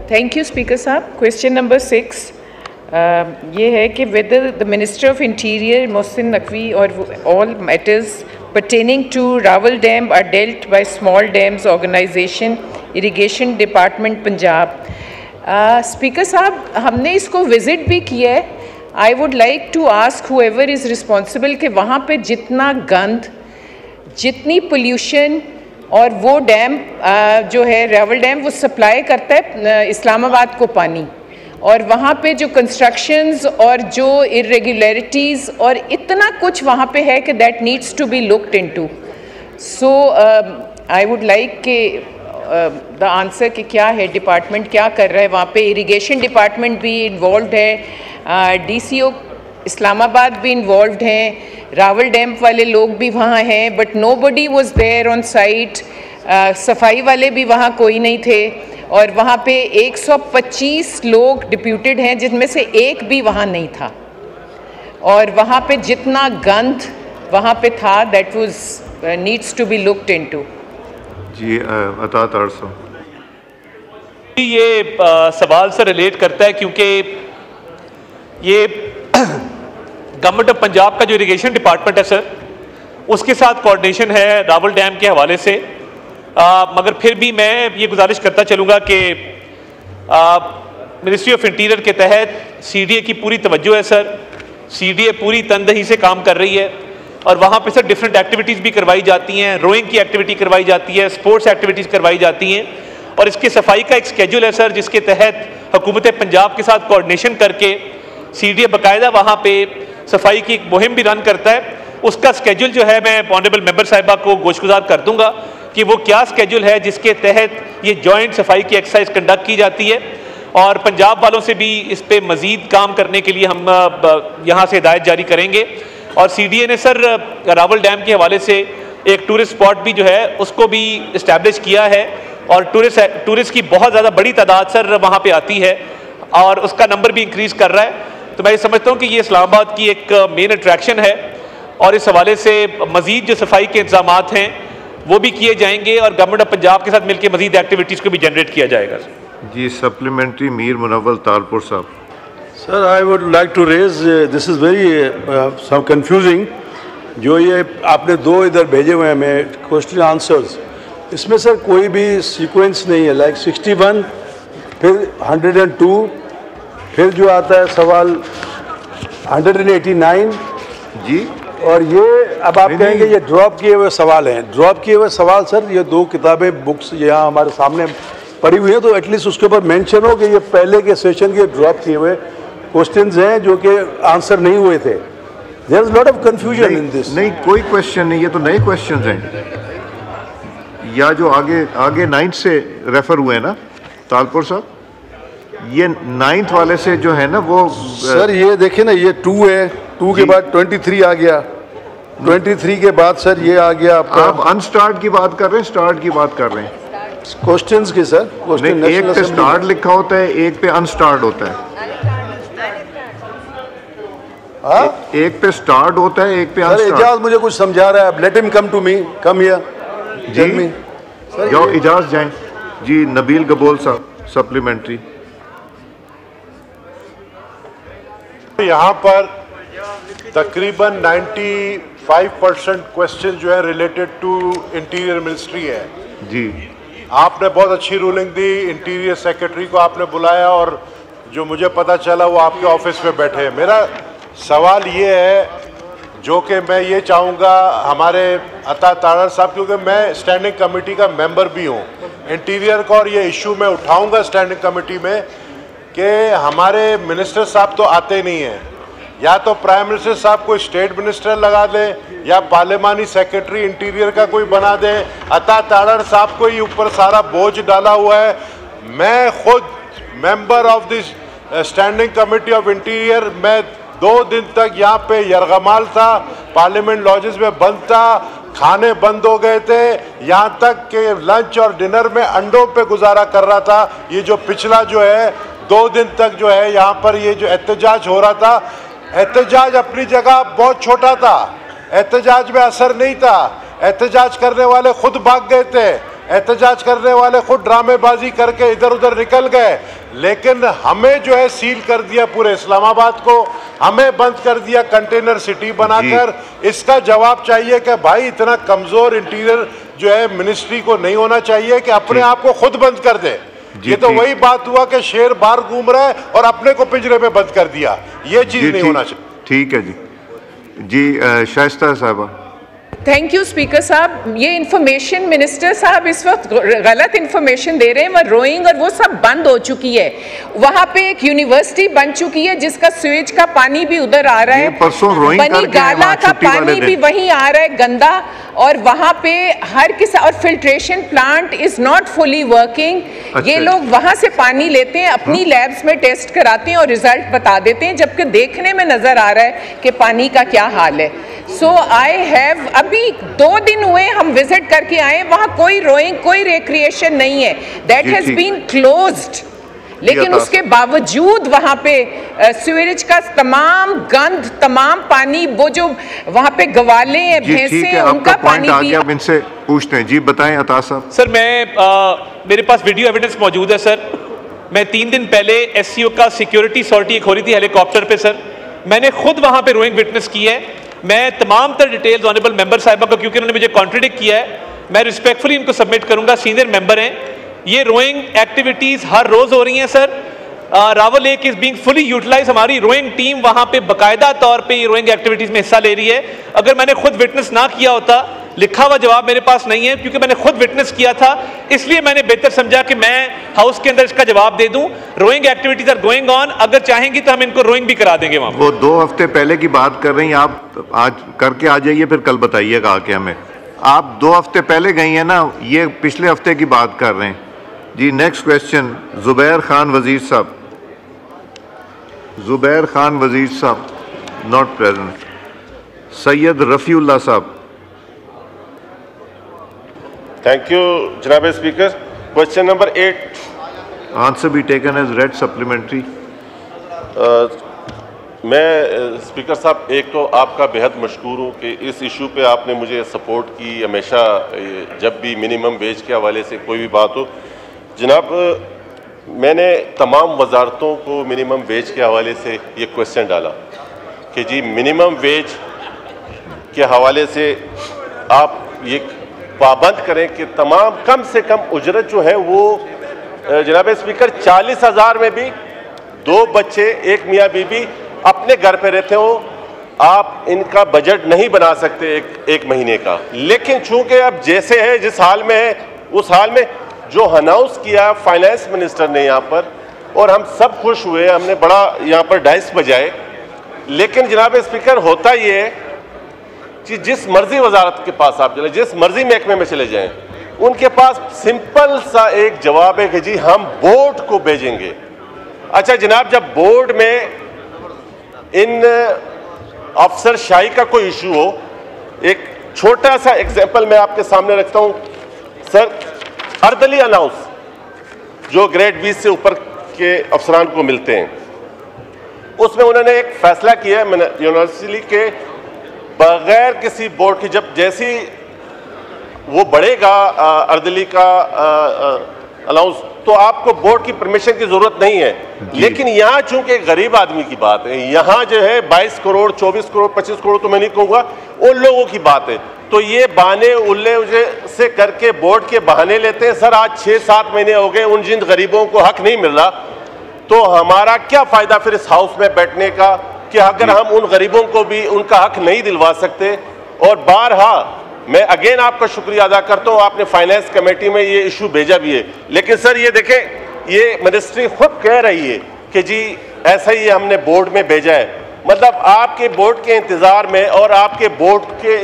थैंक यू स्पीकर साहब। क्वेश्चन नंबर 6 ये है कि whether the minister of interior Mohsin Naqvi और all matters pertaining to Rawal Dam are dealt by Small Dams Organization, Irrigation Department, Punjab. Speaker साहब, हमने इसको विज़िट भी किया है। I would like to ask whoever is responsible कि वहाँ पे जितना गंद, जितनी पोल्यूशन, और वो डैम जो है रावल डैम वो सप्लाई करता है इस्लामाबाद को पानी, और वहाँ पे जो कंस्ट्रक्शंस और जो इरेगुलरिटीज़ और इतना कुछ वहाँ पे है कि that needs to be looked into. So I would like के द आंसर कि क्या है, डिपार्टमेंट क्या कर रहा है वहाँ पे। इरिगेशन डिपार्टमेंट भी इन्वॉल्व है, DCO इस्लामाबाद भी इन्वॉल्व हैं, रावल डैम वाले लोग भी वहाँ हैं, but nobody was there on site. सफाई वाले भी वहाँ कोई नहीं थे, और वहाँ पे 125 लोग डिप्यूटेड हैं जिनमें से एक भी वहाँ नहीं था। और वहाँ पे जितना गंद वहाँ पे था that was needs to be looked into. जी अता तारसो। ये सवाल से रिलेट करता है क्योंकि ये गवर्नमेंट ऑफ पंजाब का जो इरिगेशन डिपार्टमेंट है सर, उसके साथ कोऑर्डिनेशन है रावल डैम के हवाले से। मगर फिर भी मैं ये गुजारिश करता चलूँगा कि मिनिस्ट्री ऑफ इंटीरियर के तहत CDA की पूरी तवज्जो है सर। CDA पूरी तनदही से काम कर रही है। और वहाँ पे सर डिफरेंट एक्टिविटीज़ भी करवाई जाती हैं, रोइंग की एक्टिविटी करवाई जाती है, स्पोर्ट्स एक्टिविटीज़ करवाई जाती हैं, और इसकी सफाई का एक स्केड्यूल है सर, जिसके तहत हुकूमत पंजाब के साथ कोऑर्डिनेशन करके CDA बाकायदा वहाँ पे सफाई की एक मुहिम भी रन करता है। उसका स्केड्यूल जो है मैं ऑनरेबल मेंबर साहिबा को गोशगुजार कर दूंगा कि वो क्या स्केड्यूल है जिसके तहत ये जॉइंट सफाई की एक्सरसाइज कंडक्ट की जाती है, और पंजाब वालों से भी इस पे मज़ीद काम करने के लिए हम यहाँ से हिदायत जारी करेंगे। और CDA ने सर रावल डैम के हवाले से एक टूरिस्ट स्पॉट भी जो है उसको भी इस्टेब्लिश किया है, और टूरिस्ट की बहुत ज़्यादा बड़ी तादाद सर वहाँ पे आती है और उसका नंबर भी इंक्रीज़ कर रहा है। तो मैं ये समझता हूँ कि ये इस्लामाबाद की एक मेन अट्रैक्शन है, और इस हवाले से मज़ीद जो सफाई के इंतजामात हैं वो भी किए जाएंगे, और गवर्नमेंट ऑफ पंजाब के साथ मिलकर मज़ीद एक्टिविटीज़ को भी जनरेट किया जाएगा। जी सप्लीमेंट्री मीर मुनव्वल तालपुर साहब। Sir I would like to raise, this is very some confusing, जो ये आपने दो इधर भेजे हुए हैं हमें क्वेश्चन आंसर्स, इसमें सर कोई भी सीक्वेंस नहीं है, लाइक 61 फिर 102 फिर जो आता है सवाल 189 जी, और ये अब आप कहेंगे ये ड्रॉप किए हुए सवाल हैं। ड्रॉप किए हुए सवाल सर, ये दो किताबें बुक्स यहाँ हमारे सामने पड़ी हुई हैं, तो एटलीस्ट उसके ऊपर मेंशन हो कि ये पहले के सेशन के ड्रॉप किए हुए क्वेश्चंस हैं जो कि आंसर नहीं हुए थे। There is lot of confusion in this. नहीं कोई क्वेश्चन नहीं, ये तो नए क्वेश्चंस हैं, या जो आगे 9th से रेफर हुए हैं ना तालपुर साहब, ये 9th वाले से जो है ना वो सर ये देखिए ना, ये 2 है, 2 के बाद 23 आ गया, 23 के बाद सर ये आ गया आपका। आप अनस्टार्ट की बात कर रहे हैं, स्टार्ट की बात कर रहे हैं? क्वेश्चंस की सर, क्वेश्चन एक पे स्टार्ट लिखा होता है, एक पे अनस्टार्ट होता है। एक पे स्टार्ट होता है, एक पे अनस्टार्ट। इजाज मुझे कुछ समझा रहा है, let him come to me, come here जी, जाओ इजाज जाएं जी। नबील गबोल साहब सप्लीमेंट्री। यहाँ पर तकरीबन 95% क्वेश्चन जो है रिलेटेड टू इंटीरियर मिनिस्ट्री है जी। आपने बहुत अच्छी रूलिंग दी, इंटीरियर सेक्रेटरी को आपने बुलाया, और जो मुझे पता चला वो आपके ऑफिस में बैठे हैं। मेरा सवाल ये है, जो कि मैं ये चाहूँगा हमारे अता ताड़र साहब, क्योंकि मैं स्टैंडिंग कमेटी का मेंबर भी हूँ इंटीरियर का, और ये इशू मैं उठाऊँगा स्टैंडिंग कमेटी में कि हमारे मिनिस्टर साहब तो आते नहीं हैं, या तो प्राइम मिनिस्टर साहब को स्टेट मिनिस्टर लगा दें, या पार्लिमानी सेक्रेटरी इंटीरियर का कोई बना दें। अता ताड़र साहब को ही ऊपर सारा बोझ डाला हुआ है। मैं खुद member of this standing committee of interior, मैं 2 दिन तक यहाँ पे यरगमाल था, पार्लियामेंट लॉजेस में बंद था, खाने बंद हो गए थे, यहाँ तक कि लंच और डिनर में अंडों पे गुजारा कर रहा था। ये जो पिछला जो है 2 दिन तक जो है यहाँ पर ये जो एहतजाज हो रहा था, एहतजाज अपनी जगह बहुत छोटा था, एहतजाज में असर नहीं था, एहतजाज करने वाले खुद भाग गए थे, एहतजाज करने वाले खुद ड्रामेबाजी करके इधर उधर निकल गए, लेकिन हमें जो है सील कर दिया पूरे इस्लामाबाद को, हमें बंद कर दिया कंटेनर सिटी बनाकर। इसका जवाब चाहिए कि भाई इतना कमजोर इंटीरियर जो है मिनिस्ट्री को नहीं होना चाहिए कि अपने आप को खुद बंद कर दे। ये तो वही बात हुआ कि शेर बाहर घूम रहा है और अपने को पिंजरे में बंद कर दिया, ये चीज नहीं होना चाहिए। ठीक है जी। जी शाइस्ता साहबा। थैंक यू स्पीकर साहब। ये इंफॉर्मेशन मिनिस्टर साहब इस वक्त गलत इंफॉर्मेशन दे रहे हैं। वह रोइंग और वो सब बंद हो चुकी है। वहाँ पे एक यूनिवर्सिटी बन चुकी है जिसका स्वेज का पानी भी उधर आ रहा है, बनी गाला का पानी भी वहीं आ रहा है गंदा, और वहाँ पे हर किसी और filtration plant is not fully working. ये लोग वहाँ से पानी लेते हैं, अपनी लैब्स में टेस्ट कराते हैं और रिजल्ट बता देते हैं, जबकि देखने में नजर आ रहा है कि पानी का क्या हाल है। सो आई हैव, अभी 2 दिन हुए हम विजिट करके आए, वहाँ कोई रोइंग कोई रिक्रिएशन नहीं है, दैट हैज बीन क्लोज्ड। लेकिन उसके बावजूद वहाँ पे सीवरेज का तमाम गंद, तमाम पानी, वो जो वहाँ पे गवाले हैं, भैंसे, उनका पानी भी। अब इनसे पूछते हैं। जी बताएं अता साहब। सर मेरे पास वीडियो एविडेंस मौजूद है सर। मैं 3 दिन पहले SCO का सिक्योरिटी सॉर्टी एक हो रही थी हेलीकॉप्टर पे सर, मैंने खुद वहाँ पे रोइंग विटनेस की है। मैं तमाम तर डिटेल्स ऑनरेबल मेंबर साहिबा को, क्योंकि उन्होंने मुझे कॉन्ट्रडिक्ट किया है, मैं रिस्पेक्टफुली इनको सबमिट करूंगा, सीनियर मेंबर हैं। ये रोइंग एक्टिविटीज़ हर रोज़ हो रही हैं sir. Rawal lake is being fully utilise, हमारी रोइंग टीम वहां पे बाकायदा तौर पे ये रोइंग एक्टिविटीज में हिस्सा ले रही है। अगर मैंने खुद विटनेस ना किया होता, लिखा हुआ जवाब मेरे पास नहीं है क्योंकि मैंने खुद विटनेस किया था, इसलिए मैंने बेहतर समझा कि मैं हाउस के अंदर इसका जवाब दे दूं। Rowing activities are going on, अगर चाहेंगी तो हम इनको रोइंग भी करा देंगे वहां। वो 2 हफ्ते पहले की बात कर रही हैं आप, आज करके आ जाइए, फिर कल बताइएगा आके हमें। आप 2 हफ्ते पहले गई हैं ना, ये पिछले हफ्ते की बात कर रहे हैं जी। नेक्स्ट क्वेश्चन जुबैर खान वजीर साहब। जुबैर खान वजीर साहब नॉट प्रेजेंट। सैयद रफ़ीउल्लाह साहब। थैंक यू जनाब speaker. Question number 8 answer be taken as read supplementary. मैं स्पीकर साहब एक तो आपका बेहद मशकूर हूँ कि इस इशू पे आपने मुझे सपोर्ट की हमेशा, जब भी मिनिमम वेज के हवाले से कोई भी बात हो। जनाब मैंने तमाम वजारतों को मिनिमम वेज के हवाले से ये क्वेश्चन डाला कि जी मिनिमम वेज के हवाले से आप ये पाबंद करें कि तमाम कम से कम उजरत जो है वो जनाब स्पीकर 40,000 में भी 2 बच्चे 1 मियाँ बीबी अपने घर पे रहते हो, आप इनका बजट नहीं बना सकते एक महीने का। लेकिन चूंकि अब जैसे है जिस हाल में है उस हाल में जो अनाउंस किया फाइनेंस मिनिस्टर ने यहाँ पर, और हम सब खुश हुए, हमने बड़ा यहाँ पर डाइस बजाए। लेकिन जनाब स्पीकर होता ये है कि जिस मर्जी वजारत के पास आप चले, जिस मर्जी महकमे में चले जाएं, उनके पास सिंपल सा एक जवाब है कि जी हम बोर्ड को भेजेंगे। अच्छा जनाब, जब बोर्ड में इन अफसर शाही का कोई इशू हो, एक छोटा सा एग्जांपल मैं आपके सामने रखता हूं सर। अर्दली अलाउंस जो ग्रेड 20 से ऊपर के अफसरान को मिलते हैं, उसमें उन्होंने एक फैसला किया है यूनिवर्सिटी के बगैर किसी बोर्ड की, जब जैसी वो बढ़ेगा अर्दली का अलाउंस, तो आपको बोर्ड की परमिशन की जरूरत नहीं है। लेकिन यहाँ चूंकि गरीब आदमी की बात है, यहाँ जो है 22 करोड़ 24 करोड़ 25 करोड़ तो मैं नहीं कहूँगा, उन लोगों की बात है, तो ये बहाने उल्ले से करके बोर्ड के बहाने लेते हैं। सर आज 6-7 महीने हो गए, उन जिन गरीबों को हक नहीं मिल रहा, तो हमारा क्या फायदा फिर इस हाउस में बैठने का कि अगर हम उन गरीबों को भी उनका हक नहीं दिलवा सकते। और बारहा मैं अगेन आपका शुक्रिया अदा करता हूँ, आपने फाइनेंस कमेटी में ये इशू भेजा भी है। लेकिन सर ये देखें, ये मिनिस्ट्री खुद कह रही है कि जी ऐसा ही हमने बोर्ड में भेजा है। मतलब आपके बोर्ड के इंतजार में और आपके बोर्ड के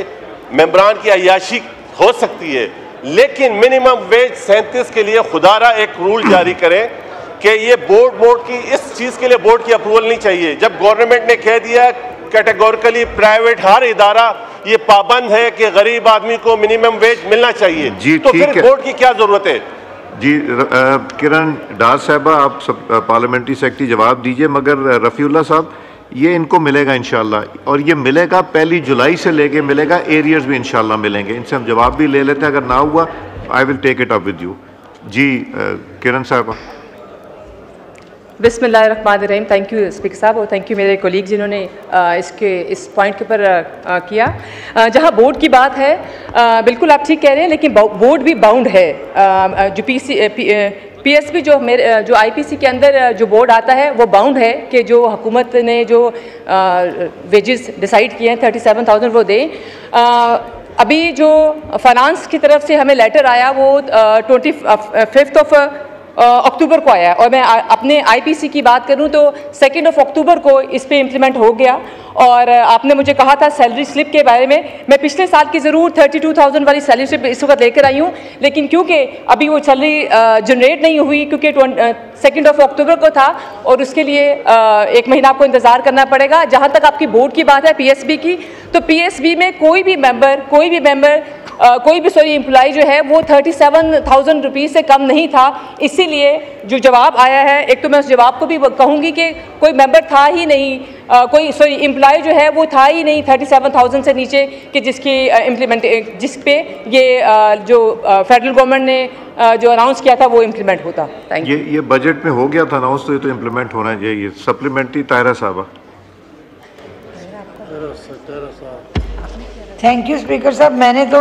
मेंबरान की अय्याशी हो सकती है, लेकिन मिनिमम वेज 37 के लिए खुदारा एक रूल जारी करें कि ये बोर्ड की इस चीज़ के लिए बोर्ड की अप्रूवल नहीं चाहिए। जब गवर्नमेंट ने कह दिया कैटेगोरिकली प्राइवेट हर इदारा ये पाबंद है कि गरीब आदमी को मिनिमम वेज मिलना चाहिए, तो फिर बोर्ड की क्या जरूरत है? जी किरण डार साहबा, आप सब पार्लियामेंट्री सेक्रेटरी जवाब दीजिए। मगर रफ़ीउल्लाह साहब, ये इनको मिलेगा इंशाल्लाह, और ये मिलेगा 1 जुलाई से लेके मिलेगा, एरियर्स भी इंशाल्लाह मिलेंगे। इनसे हम जवाब भी ले लेते हैं, अगर ना हुआ I will take it up with you. जी किरण साहबा। बिस्मिल्लाहिर्रहमानिर्रहीम। थैंक यू स्पीकर साहब, और थैंक यू मेरे कोलीग जिन्होंने इस पॉइंट के ऊपर किया। जहां बोर्ड की बात है, बिल्कुल आप ठीक कह रहे हैं, लेकिन बोर्ड भी बाउंड है। जो पीएसबी जो आईपीसी के अंदर जो बोर्ड आता है वो बाउंड है कि जो हुकूमत ने जो वेजेस डिसाइड किए हैं 37,000 वो दें। अभी जो फाइनेंस की तरफ से हमें लेटर आया वो 25 अक्टूबर को आया, और मैं अपने आईपीसी की बात करूं तो 2 अक्टूबर को इस पे इम्प्लीमेंट हो गया। और आपने मुझे कहा था सैलरी स्लिप के बारे में, मैं पिछले साल की ज़रूर 32,000 वाली सैलरी स्लिप इस वक्त लेकर आई हूं, लेकिन क्योंकि अभी वो सैलरी जनरेट नहीं हुई क्योंकि 2 अक्टूबर को था, और उसके लिए 1 महीना आपको इंतज़ार करना पड़ेगा। जहां तक आपकी बोर्ड की बात है पीएसबी की, तो पीएसबी में कोई भी मेंबर कोई भी एम्प्लॉय जो है वो 37,000 रुपीज़ से कम नहीं था। इसीलिए जो जवाब आया है, एक तो मैं उस जवाब को भी कहूँगी कि कोई मेंबर था ही नहीं, कोई एम्प्लॉय जो है वो था ही नहीं 37,000 से नीचे कि जिस पे ये जो फेडरल गवर्नमेंट ने जो अनाउंस किया था वो इम्प्लीमेंट होता। Thank you. ये बजट में हो गया था अनाउंस, तो ये तो इम्प्लीमेंट होना चाहिए। सप्लीमेंट्री तायरा साहबा। थैंक यू स्पीकर साहब, मैंने तो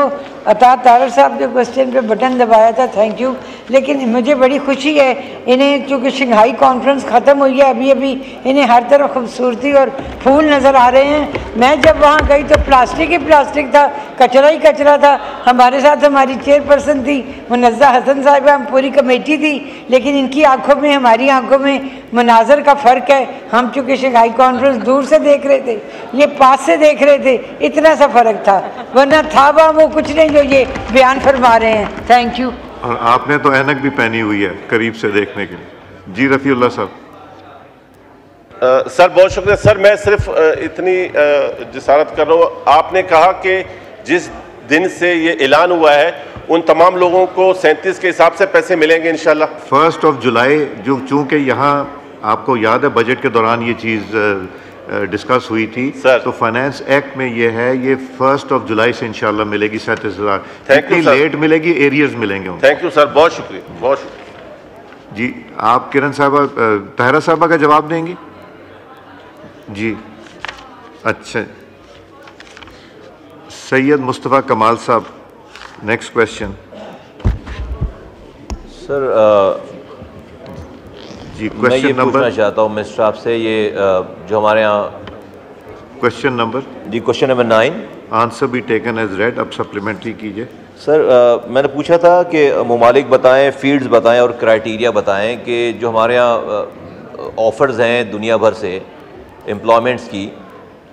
अता तारर साहब के क्वेश्चन पे बटन दबाया था, थैंक यू। लेकिन मुझे बड़ी खुशी है इन्हें, चूँकि शंघाई कॉन्फ्रेंस ख़त्म हुई है अभी अभी, इन्हें हर तरफ खूबसूरती और फूल नज़र आ रहे हैं। मैं जब वहाँ गई तो प्लास्टिक ही प्लास्टिक था, कचरा ही कचरा था। हमारे साथ हमारी चेयरपर्सन थी मुनज़्ज़ा हसन साहिबा, हम पूरी कमेटी थी, लेकिन इनकी आंखों में हमारी आंखों में मनाजर का फ़र्क है। हम चूँकि शंघाई कॉन्फ्रेंस दूर से देख रहे थे, ये पास से देख रहे थे, इतना सा फ़र्क था, वरना था वहाँ वो कुछ नहीं जो ये बयान फरमा रहे हैं। Thank you. और आपने तो ऐनक भी पहनी हुई है करीब से देखने के लिए। जी रफ़ीउल्लाह साहब। सर बहुत शुक्रिया। सर मैं सिर्फ इतनी जिसारत कर रहा हूँ, आपने कहा कि जिस दिन से ये ऐलान हुआ है उन तमाम लोगों को 37 के हिसाब से पैसे मिलेंगे इंशाल्लाह। 1 जुलाई, जो चूँकि यहाँ आपको याद है बजट के दौरान ये चीज़ डिस्कस हुई थी, तो फाइनेंस एक्ट में ये है, ये 1 जुलाई से इंशाल्लाह मिलेगी 37,000। जितनी लेट मिलेगी एरियर्स मिलेंगे। थैंक यू सर, बहुत शुक्रिया, बहुत शुक्रिया। जी आप किरण साहबा, तहरा साहबा का जवाब देंगी? जी अच्छा, सैयद मुस्तफ़ा कमाल साहब, नेक्स्ट क्वेश्चन। सर जी मैं ये पूछना चाहता हूँ मिस्टर आपसे, ये जो हमारे यहाँ क्वेश्चन नंबर, जी question number 9, answer be taken as read. अब सप्लीमेंट्री कीजिए। सर मैंने पूछा था कि ममालिक बताएं, फील्ड्स बताएं और क्राइटेरिया बताएं कि जो हमारे यहाँ ऑफ़र्स हैं दुनिया भर से एम्प्लॉयमेंट्स की,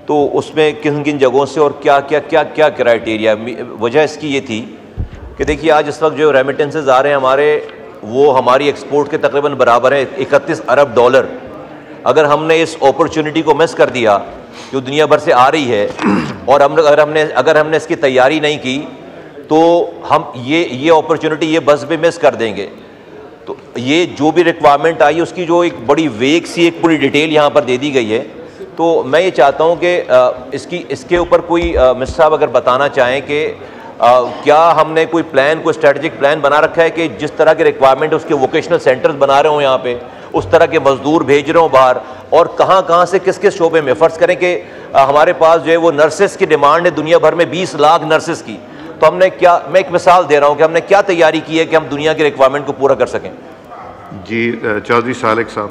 तो उसमें किन किन जगहों से और क्या क्या क्या क्या क्राइटेरिया। वजह इसकी ये थी कि देखिए आज इस वक्त जो रेमिटेंसेज आ रहे हैं हमारे, वो हमारी एक्सपोर्ट के तकरीबन बराबर है 31 अरब डॉलर। अगर हमने इस अपॉर्चुनिटी को मिस कर दिया जो दुनिया भर से आ रही है, और अगर हमने इसकी तैयारी नहीं की, तो हम ये अपॉर्चुनिटी ये बस भी मिस कर देंगे। तो ये जो भी रिक्वायरमेंट आई उसकी जो एक बड़ी वेग सी एक पूरी डिटेल यहाँ पर दे दी गई है। तो मैं ये चाहता हूँ कि इसके ऊपर कोई मिस्टर साहब अगर बताना चाहें कि क्या हमने कोई प्लान, कोई स्ट्रेटजिक प्लान बना रखा है कि जिस तरह के रिक्वायरमेंट है उसके वोकेशनल सेंटर्स बना रहे हो यहाँ पे, उस तरह के मजदूर भेज रहे हो बाहर, और कहाँ से किस किस शोबे में। फ़र्ज़ करें कि हमारे पास जो है वो नर्सेस की डिमांड है दुनिया भर में 20 लाख नर्सेस की, तो हमने क्या, मैं एक मिसाल दे रहा हूँ कि हमने क्या तैयारी की है कि हम दुनिया के रिक्वायरमेंट को पूरा कर सकें। जी चौधरी सालिक साहब।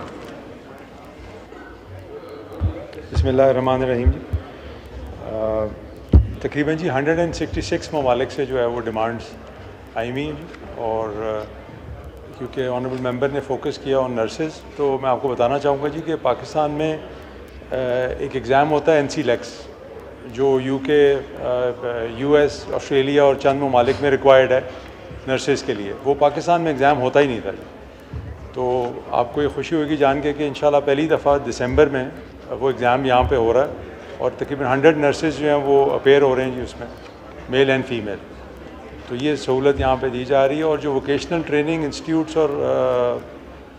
बिस्मिल्लाहिर्रहमानिर्रहीम जी, तकरीबन जी 166 ममालिक से जो है वो डिमांड्स आई हुई हैं जी, और क्योंकि ऑनरेबल मेंबर ने फोकस किया ऑन नर्सेज, तो मैं आपको बताना चाहूँगा जी कि पाकिस्तान में एक एग्ज़ाम होता है NCLEX, जो UK, US, ऑस्ट्रेलिया और चंद ममालिक में रिक्वायर्ड है नर्सेज के लिए। वो पाकिस्तान में एग्ज़ाम होता ही नहीं था। तो आपको ये खुशी होगी जान के कि इंशाल्लाह पहली दफ़ा दिसंबर में वो एग्ज़ाम यहाँ पे हो रहा है, और तकरीबन 100 नर्सेज जो हैं वो अपेयर हो रहे हैं जी उसमें, मेल एंड फीमेल। तो ये सहूलत यहाँ पे दी जा रही है। और जो वोकेशनल ट्रेनिंग इंस्टीट्यूट्स और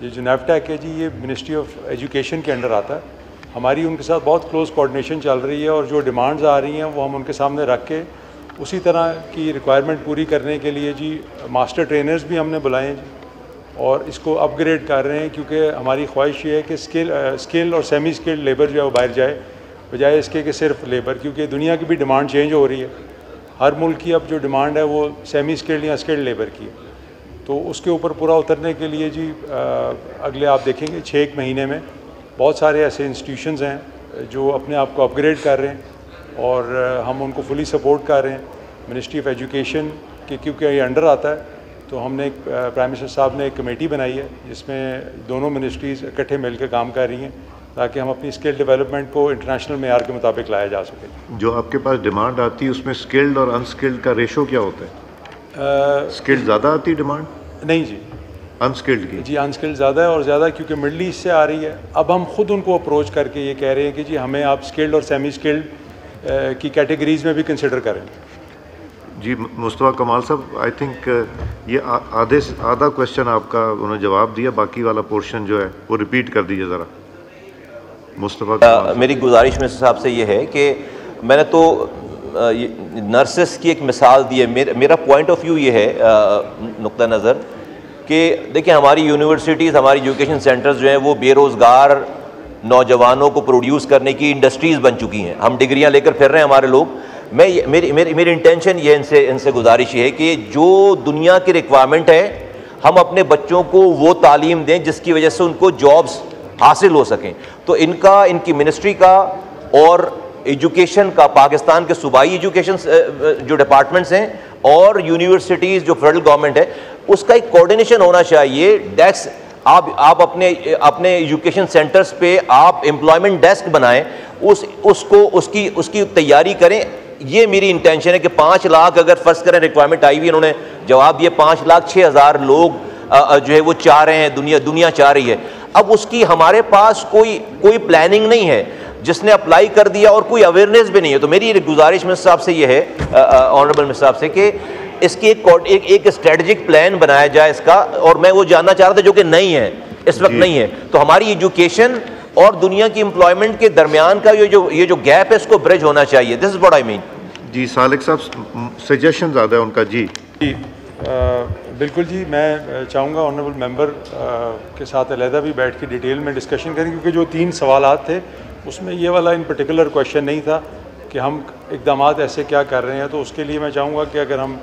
ये जो NAVTEC है जी, ये मिनिस्ट्री ऑफ एजुकेशन के अंडर आता है। हमारी उनके साथ बहुत क्लोज़ कोऑर्डिनेशन चल रही है, और जो डिमांड्स आ रही हैं वो हम उनके सामने रख के उसी तरह की रिक्वायरमेंट पूरी करने के लिए जी मास्टर ट्रेनर्स भी हमने बुलाए हैं जी, और इसको अपग्रेड कर रहे हैं, क्योंकि हमारी ख्वाहिश ये है कि स्किल और सेमी स्किल्ड लेबर जो है वो बाहर जाए, बजाय इसके कि सिर्फ लेबर, क्योंकि दुनिया की भी डिमांड चेंज हो रही है। हर मुल्क की अब जो डिमांड है वो सेमी स्किल्ड या स्किल्ड लेबर की है। तो उसके ऊपर पूरा उतरने के लिए जी अगले आप देखेंगे 6 महीने में बहुत सारे ऐसे इंस्टीट्यूशंस हैं जो अपने आप को अपग्रेड कर रहे हैं, और हम उनको फुली सपोर्ट कर रहे हैं मिनिस्ट्री ऑफ एजुकेशन के, क्योंकि ये अंडर आता है। तो हमने प्राइम मिनिस्टर साहब ने एक कमेटी बनाई है जिसमें दोनों मिनिस्ट्रीज़ इकट्ठे मिलकर काम कर रही हैं, ताकि हम अपनी स्किल डेवलपमेंट को इंटरनेशनल मेयार के मुताबिक लाया जा सके। जो आपके पास डिमांड आती है उसमें स्किल्ड और अनस्किल्ड का रेशो क्या होता है? स्किल्ड ज़्यादा आती है डिमांड? नहीं जी, अनस्किल्ड की। जी अनस्किल्ड ज़्यादा है, और ज़्यादा क्योंकि मिडल ईस्ट से आ रही है। अब हम खुद उनको अप्रोच करके ये कह रहे हैं कि जी हमें आप स्किल्ड और सेमी स्किल्ड की कैटेगरीज़ में भी कंसिडर करें। जी मुस्तफ़ा कमाल साहब, आई थिंक ये आधा क्वेश्चन आपका उन्होंने जवाब दिया, बाकी वाला पोर्शन जो है वो रिपीट कर दीजिए ज़रा मुस्तफ़ा। मेरी गुजारिश में साहब से ये है कि मैंने तो नर्सेस की एक मिसाल दी है। मेरा पॉइंट ऑफ व्यू ये है, नुक्ता नज़र, कि देखिए हमारी यूनिवर्सिटीज़, हमारी एजुकेशन सेंटर्स जो हैं वो बेरोज़गार नौजवानों को प्रोड्यूस करने की इंडस्ट्रीज़ बन चुकी हैं। हम डिग्रियां लेकर फिर रहे हैं हमारे लोग। मेरी इंटेंशन ये इनसे गुजारिश ये है कि जो दुनिया की रिक्वायरमेंट है हम अपने बच्चों को वो तालीम दें जिसकी वजह से उनको जॉब्स हासिल हो सकें। तो इनकी मिनिस्ट्री का और एजुकेशन का, पाकिस्तान के सूबाई एजुकेशन जो डिपार्टमेंट्स हैं और यूनिवर्सिटीज़ जो फेडरल गवर्नमेंट है, उसका एक कोऑर्डिनेशन होना चाहिए। डेस्क आप अपने एजुकेशन सेंटर्स पे आप एम्प्लॉयमेंट डेस्क बनाएं, उसकी तैयारी करें। ये मेरी इंटेंशन है कि 5 लाख अगर फर्ज करें रिक्वायरमेंट आई हुई, इन्होंने जवाब दिए 5,06,000 लोग जो है वो चाह रहे हैं, दुनिया चाह रही है। अब उसकी हमारे पास कोई प्लानिंग नहीं है, जिसने अप्लाई कर दिया और कोई अवेयरनेस भी नहीं है। तो मेरी गुजारिश मिनिस्टर साहब से ये है, ऑनरेबल मिनिस्टर साहब से, कि इसकी एक स्ट्रेटजिक प्लान बनाया जाए इसका। और मैं वो जानना चाह रहा था जो कि नहीं है, इस वक्त नहीं है। तो हमारी एजुकेशन और दुनिया की एम्प्लॉयमेंट के दरमियान का ये जो गैप है, इसको ब्रिज होना चाहिए। This is what I mean. जी सालिक साहब, सजेशन ज़्यादा है उनका। जी बिल्कुल जी, मैं चाहूँगा ऑनरेबल मेंबर के साथ अलहदा भी बैठ के डिटेल में डिस्कशन करें, क्योंकि जो 3 सवालात थे उसमें ये वाला इन पर्टिकुलर क्वेश्चन नहीं था कि हम इक़दामात ऐसे क्या कर रहे हैं। तो उसके लिए मैं चाहूँगा कि अगर हम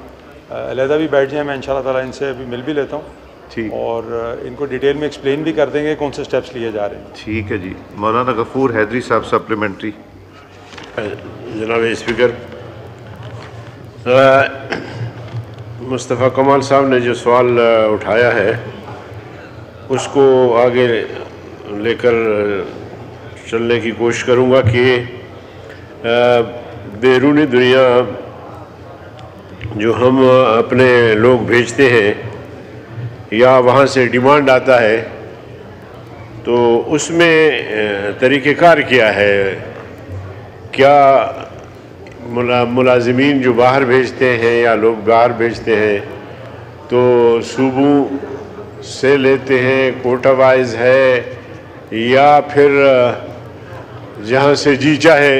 अलहदा भी बैठ जाएँ, मैं इंशाल्लाह ताला इनसे अभी मिल भी लेता हूँ और इनको डिटेल में एक्सप्लेन भी कर देंगे कौन से स्टेप्स लिए जा रहे हैं। ठीक है जी। मौलाना गफूर हैदरी साहब, सप्लीमेंट्री। जनाब स्पीकर, मुस्तफ़ा कमाल साहब ने जो सवाल उठाया है उसको आगे लेकर चलने की कोशिश करूँगा कि बैरूनी दुनिया जो हम अपने लोग भेजते हैं या वहाँ से डिमांड आता है, तो उसमें तरीक़ेकार क्या है? क्या मुलाजिमीन जो बाहर भेजते हैं या लोग बाहर भेजते हैं तो सूबों से लेते हैं, कोटा वाइज है, या फिर जहाँ से जी चाहे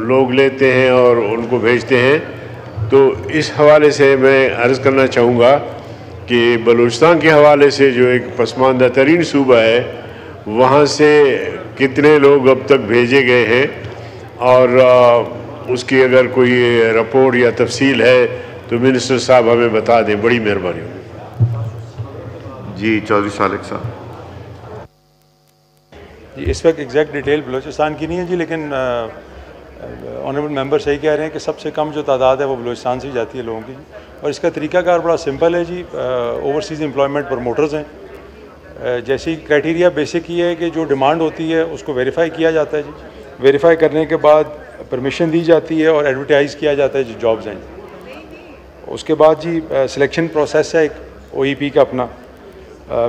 लोग लेते हैं और उनको भेजते हैं? तो इस हवाले से मैं अर्ज़ करना चाहूँगा कि बलूचिस्तान के हवाले से जो एक पसमानदा तरीन सूबा है, वहाँ से कितने लोग अब तक भेजे गए हैं, और उसकी अगर कोई रिपोर्ट या तफसील है तो मिनिस्टर साहब हमें बता दें, बड़ी मेहरबानी होगी। जी चौधरी सालिक साहब। जी इस वक्त एग्जैक्ट डिटेल बलूचिस्तान की नहीं है जी, लेकिन ऑनरेबल मेंबर सही कह रहे हैं कि सबसे कम जो तादाद है वो बलूचिस्तान से ही जाती है लोगों की। और इसका तरीकाकार बड़ा सिंपल है जी। ओवरसीज़ एम्प्लॉयमेंट प्रमोटर्स हैं, जैसी क्राइटेरिया बेसिक ही है कि जो डिमांड होती है उसको वेरीफाई किया जाता है जी। वेरीफाई करने के बाद परमिशन दी जाती है और एडवर्टाइज़ किया जाता है जो जॉब्स हैं। उसके बाद जी सिलेक्शन प्रोसेस है एक OEP का अपना।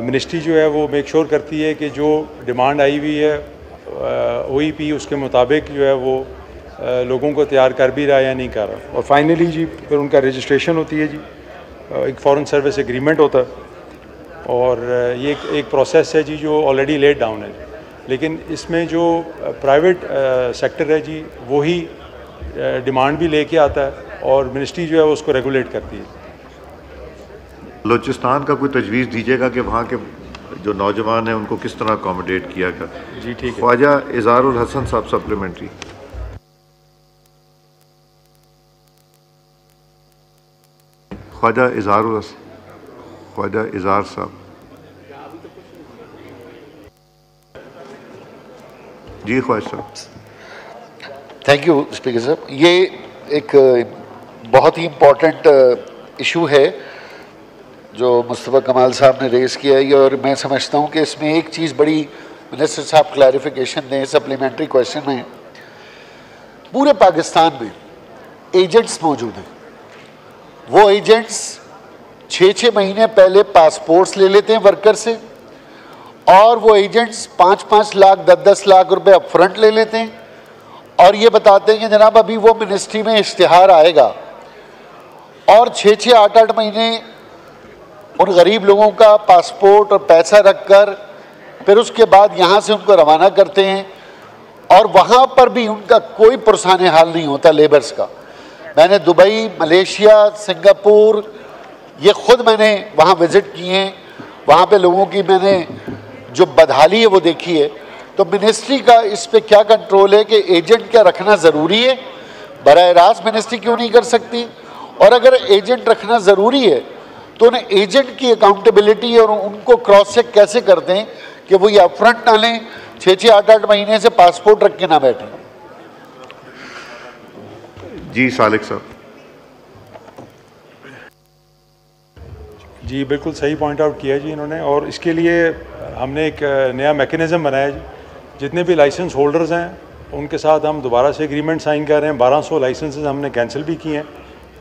मिनिस्ट्री जो है वो मेक श्योर करती है कि जो डिमांड आई हुई है OEP उसके मुताबिक जो है वो लोगों को तैयार कर भी रहा है या नहीं कर रहा। और फाइनली जी फिर उनका रजिस्ट्रेशन होती है जी, एक फॉरेन सर्विस एग्रीमेंट होता है और ये एक प्रोसेस है जी जो ऑलरेडी लेड डाउन है। लेकिन इसमें जो प्राइवेट सेक्टर है जी वही डिमांड भी लेके आता है और मिनिस्ट्री जो है उसको रेगुलेट करती है। बलूचिस्तान का कोई तजवीज़ दीजिएगा कि वहाँ के जो नौजवान हैं उनको किस तरह अकोमोडेट किया गया? जी ठीक है। ख्वाजा इज़ारुल हसन साहब, सप्लीमेंट्री। ख्वाजा इज़ार साहब। जी Khwaja Sahab. Thank you speaker साहब। ये एक बहुत ही इम्पोर्टेंट इशू है जो मुस्तफ़ा कमाल साहब ने रेज़ किया है, और मैं समझता हूँ कि इसमें एक चीज़ बड़ी मिनिस्टर साहब क्लैरिफिकेशन दें सप्लीमेंट्री क्वेश्चन में। पूरे पाकिस्तान में एजेंट्स मौजूद हैं, वो एजेंट्स 6-6 महीने पहले पासपोर्ट्स ले लेते हैं वर्कर से, और वो एजेंट्स 5-5 लाख 10-10 लाख रुपए अपफ्रंट ले लेते हैं और ये बताते हैं कि जनाब अभी वो मिनिस्ट्री में इश्तिहार आएगा, और 6-6 8-8 महीने उन गरीब लोगों का पासपोर्ट और पैसा रखकर फिर उसके बाद यहाँ से उनको रवाना करते हैं, और वहाँ पर भी उनका कोई पुरसाने हाल नहीं होता लेबर्स का। मैंने दुबई, मलेशिया, सिंगापुर ये खुद मैंने वहाँ विज़िट किए हैं, वहाँ पे लोगों की मैंने जो बदहाली है वो देखी है। तो मिनिस्ट्री का इस पे क्या कंट्रोल है कि एजेंट क्या रखना ज़रूरी है? बराह रास्त मिनिस्ट्री क्यों नहीं कर सकती? और अगर एजेंट रखना ज़रूरी है तो उन्हें एजेंट की अकाउंटेबिलिटी और उनको क्रॉस चेक कैसे करते हैं कि वो ये अपफ्रंट ना लें, 6-6, 8-8 महीने से पासपोर्ट रख के ना बैठें। जी सालिक साहब। जी बिल्कुल सही पॉइंट आउट किया जी इन्होंने, और इसके लिए हमने एक नया मैकेनिज़्म बनाया जी। जितने भी लाइसेंस होल्डर्स हैं उनके साथ हम दोबारा से एग्रीमेंट साइन कर रहे हैं। 1200 लाइसेंसेस हमने कैंसिल भी किए हैं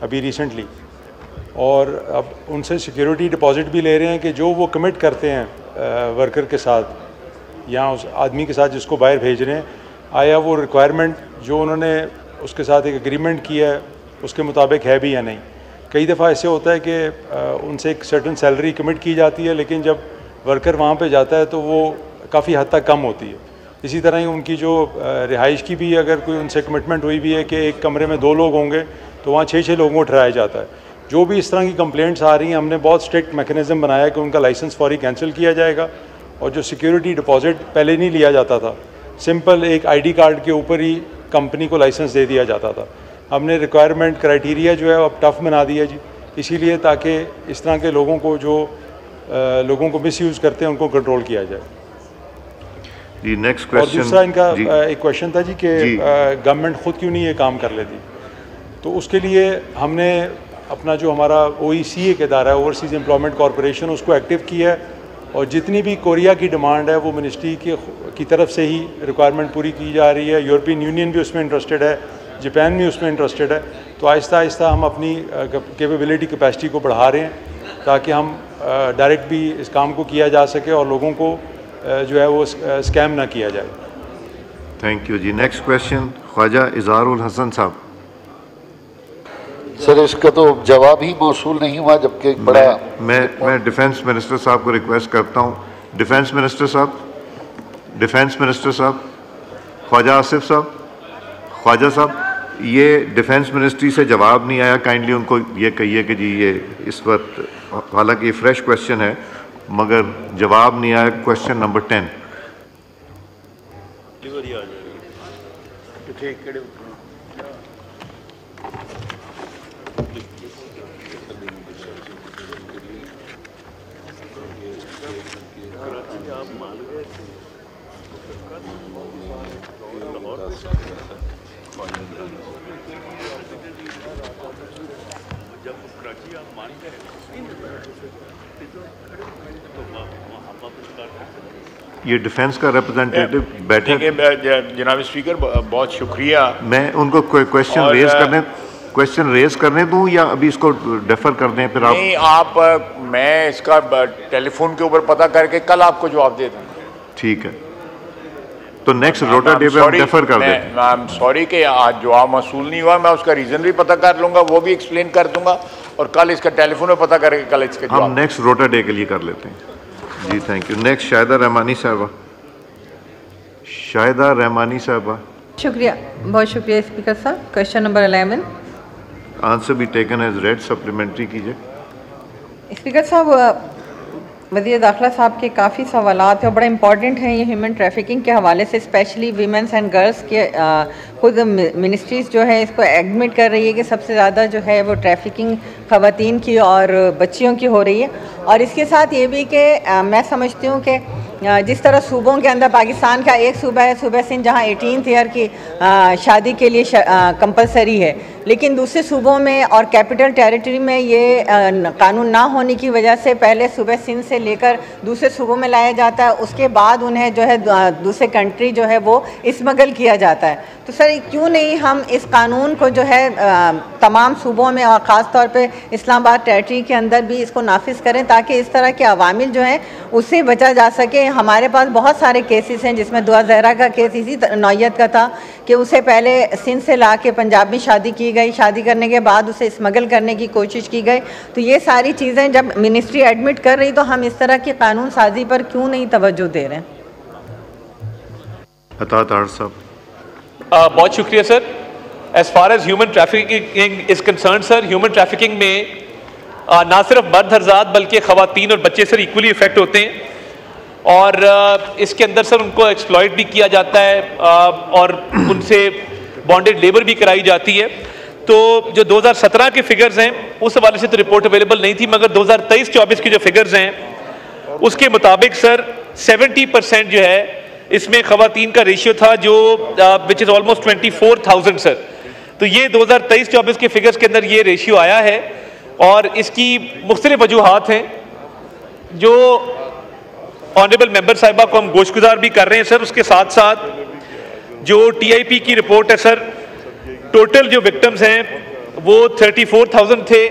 अभी रिसेंटली, और अब उनसे सिक्योरिटी डिपॉजिट भी ले रहे हैं कि जो वो कमिट करते हैं वर्कर के साथ या उस आदमी के साथ जिसको बाहर भेज रहे हैं, आया वो रिक्वायरमेंट जो उन्होंने उसके साथ एक एग्रीमेंट किया है उसके मुताबिक है भी या नहीं। कई दफ़ा ऐसे होता है कि उनसे एक सर्टन सैलरी कमिट की जाती है, लेकिन जब वर्कर वहाँ पे जाता है तो वो काफ़ी हद तक कम होती है। इसी तरह ही उनकी जो रिहाइश की भी अगर कोई उनसे कमिटमेंट हुई भी है कि एक कमरे में 2 लोग होंगे तो वहाँ 6-6 लोगों को ठहराया जाता है। जो भी इस तरह की कंप्लेंट्स आ रही हैं, हमने बहुत स्ट्रिक्ट मैकेनिज़्म बनाया कि उनका लाइसेंस फौरी कैंसिल किया जाएगा, और जो सिक्योरिटी डिपॉजिट पहले नहीं लिया जाता था, सिंपल एक ID कार्ड के ऊपर ही कंपनी को लाइसेंस दे दिया जाता था। हमने रिक्वायरमेंट क्राइटेरिया जो है अब टफ बना दिया जी, इसीलिए ताकि इस तरह के लोगों को जो लोगों को मिसयूज़ करते हैं उनको कंट्रोल किया जाए। जी नेक्स्ट और क्वेश्चन। दूसरा इनका एक क्वेश्चन था जी कि गवर्नमेंट खुद क्यों नहीं ये काम कर लेती। तो उसके लिए हमने अपना जो हमारा OECA के इदारा है, ओवरसीज़ एम्प्लॉयमेंट कॉरपोरेशन, उसको एक्टिव किया है, और जितनी भी कोरिया की डिमांड है वो मिनिस्ट्री की तरफ से ही रिक्वायरमेंट पूरी की जा रही है। यूरोपियन यूनियन भी उसमें इंटरेस्टेड है, जापान भी उसमें इंटरेस्टेड है। तो आहिस्ता आहिस्ता हम अपनी कैपेबिलिटी कैपेसिटी को बढ़ा रहे हैं ताकि हम डायरेक्ट भी इस काम को किया जा सके और लोगों को जो है वो स्कैम ना किया जाए। थैंक यू जी। नेक्स्ट क्वेश्चन ख्वाजा इज़हारुल हसन साहब। सर इसका तो जवाब ही मौसूल नहीं हुआ, जबकि बड़ा मैं डिफेंस मिनिस्टर साहब को रिक्वेस्ट करता हूँ। डिफेंस मिनिस्टर साहब, डिफेंस मिनिस्टर साहब, ख्वाजा आसिफ साहब, ख्वाजा साहब, ये डिफेंस मिनिस्ट्री से जवाब नहीं आया, काइंडली उनको ये कहिए कि जी ये इस वक्त, हालांकि ये फ्रेश क्वेश्चन है मगर जवाब नहीं आया। Question number 10। ये डिफेंस का रिप्रेजेंटेटिव बैठे। जनाब स्पीकर बहुत शुक्रिया। मैं उनको क्वेश्चन रेज करने दूं या अभी इसको डेफर कर दें फिर आप? नहीं, मैं इसका टेलीफोन के ऊपर पता करके कल आपको जवाब दे दूंगा। ठीक है, तो नेक्स्ट रोटा डे पे हम डेफर कर दें। आई एम सॉरी कि आज जवाब मौसूल नहीं हुआ, मैं उसका रीज़न भी पता कर लूँगा, वो भी एक्सप्लेन कर दूंगा, और कल इसका टेलीफोन में पता करके कल इसके हम नेक्स्ट रोटा डे के लिए कर लेते हैं जी। Thank you. Next Shahida Rahmani साहबा। शाहिदा रहमानी साहबा। शुक्रिया, बहुत शुक्रिया स्पीकर साहब। Question number 11। आंसर भी टेकन एज रेड, सप्लीमेंट्री कीजिए। स्पीकर साहब, वज़ीर दाखिला साहब के काफ़ी सवालात हैं और बड़ा इंपॉर्टेंट हैं ये ह्यूमन ट्रैफिकिंग के हवाले से, स्पेशली वीमेंस एंड गर्ल्स के। खुद मिनिस्ट्रीज़ जो है इसको एडमिट कर रही है कि सबसे ज़्यादा जो है वो ट्रैफिकिंग ख़वातीन की और बच्चियों की हो रही है। और इसके साथ ये भी कि मैं समझती हूँ कि जिस तरह सूबों के अंदर पाकिस्तान का एक सूबा है, सूबा सिंध, जहाँ 18th ईयर की शादी के लिए कंपलसरी है, लेकिन दूसरे सूबों में और कैपिटल टेरिटरी में ये कानून ना होने की वजह से पहले सूबा सिंध से लेकर दूसरे सूबों में लाया जाता है, उसके बाद उन्हें जो है दूसरे कंट्री जो है वो स्मगल किया जाता है। तो सर क्यों नहीं हम इस कानून को जो है तमाम सूबों में और ख़ास तौर पे इस्लामाबाद टेरिटरी के अंदर भी इसको नाफिज करें ताकि इस तरह के अवामिल जो हैं उससे बचा जा सके। हमारे पास बहुत सारे केसेस हैं जिसमें दुआ ज़हरा का केस इसी नौयत का था कि उसे पहले सिंध से ला के पंजाब में शादी की गई, शादी करने के बाद उसे स्मगल करने की कोशिश की गई। तो ये सारी चीज़ें जब मिनिस्ट्री एडमिट कर रही तो हम इस तरह की कानून साजी पर क्यों नहीं तवज्जो दे रहे हैं? साहब। बहुत शुक्रिया sir. As far as human trafficking is concern sir, human trafficking में ना सिर्फ मर्द हज़रात बल्कि ख़वातीन और बच्चे सर इक्वली इफेक्ट होते हैं, और इसके अंदर सर उनको एक्सप्लॉइट भी किया जाता है और उनसे बॉन्डेड लेबर भी कराई जाती है। तो जो 2017 के फिगर्स हैं उस हवाले से तो रिपोर्ट अवेलेबल नहीं थी, मगर 2023-24 की जो फिगर्स हैं उसके मुताबिक सर 70% जो है इसमें ख़वातीन का रेशियो था, जो विच इज़ ऑलमोस्ट 24,000 सर। तो ये 2023-24 के फिगर्स के अंदर ये रेशियो आया है और इसकी मुख्तलिफ वजूहात हैं जो ऑनरेबल मेंबर साहिबा को हम गोशगुजार भी कर रहे हैं सर। उसके साथ साथ जो TIP की रिपोर्ट है सर, टोटल जो विक्टिम्स हैं वो 34,000 थे।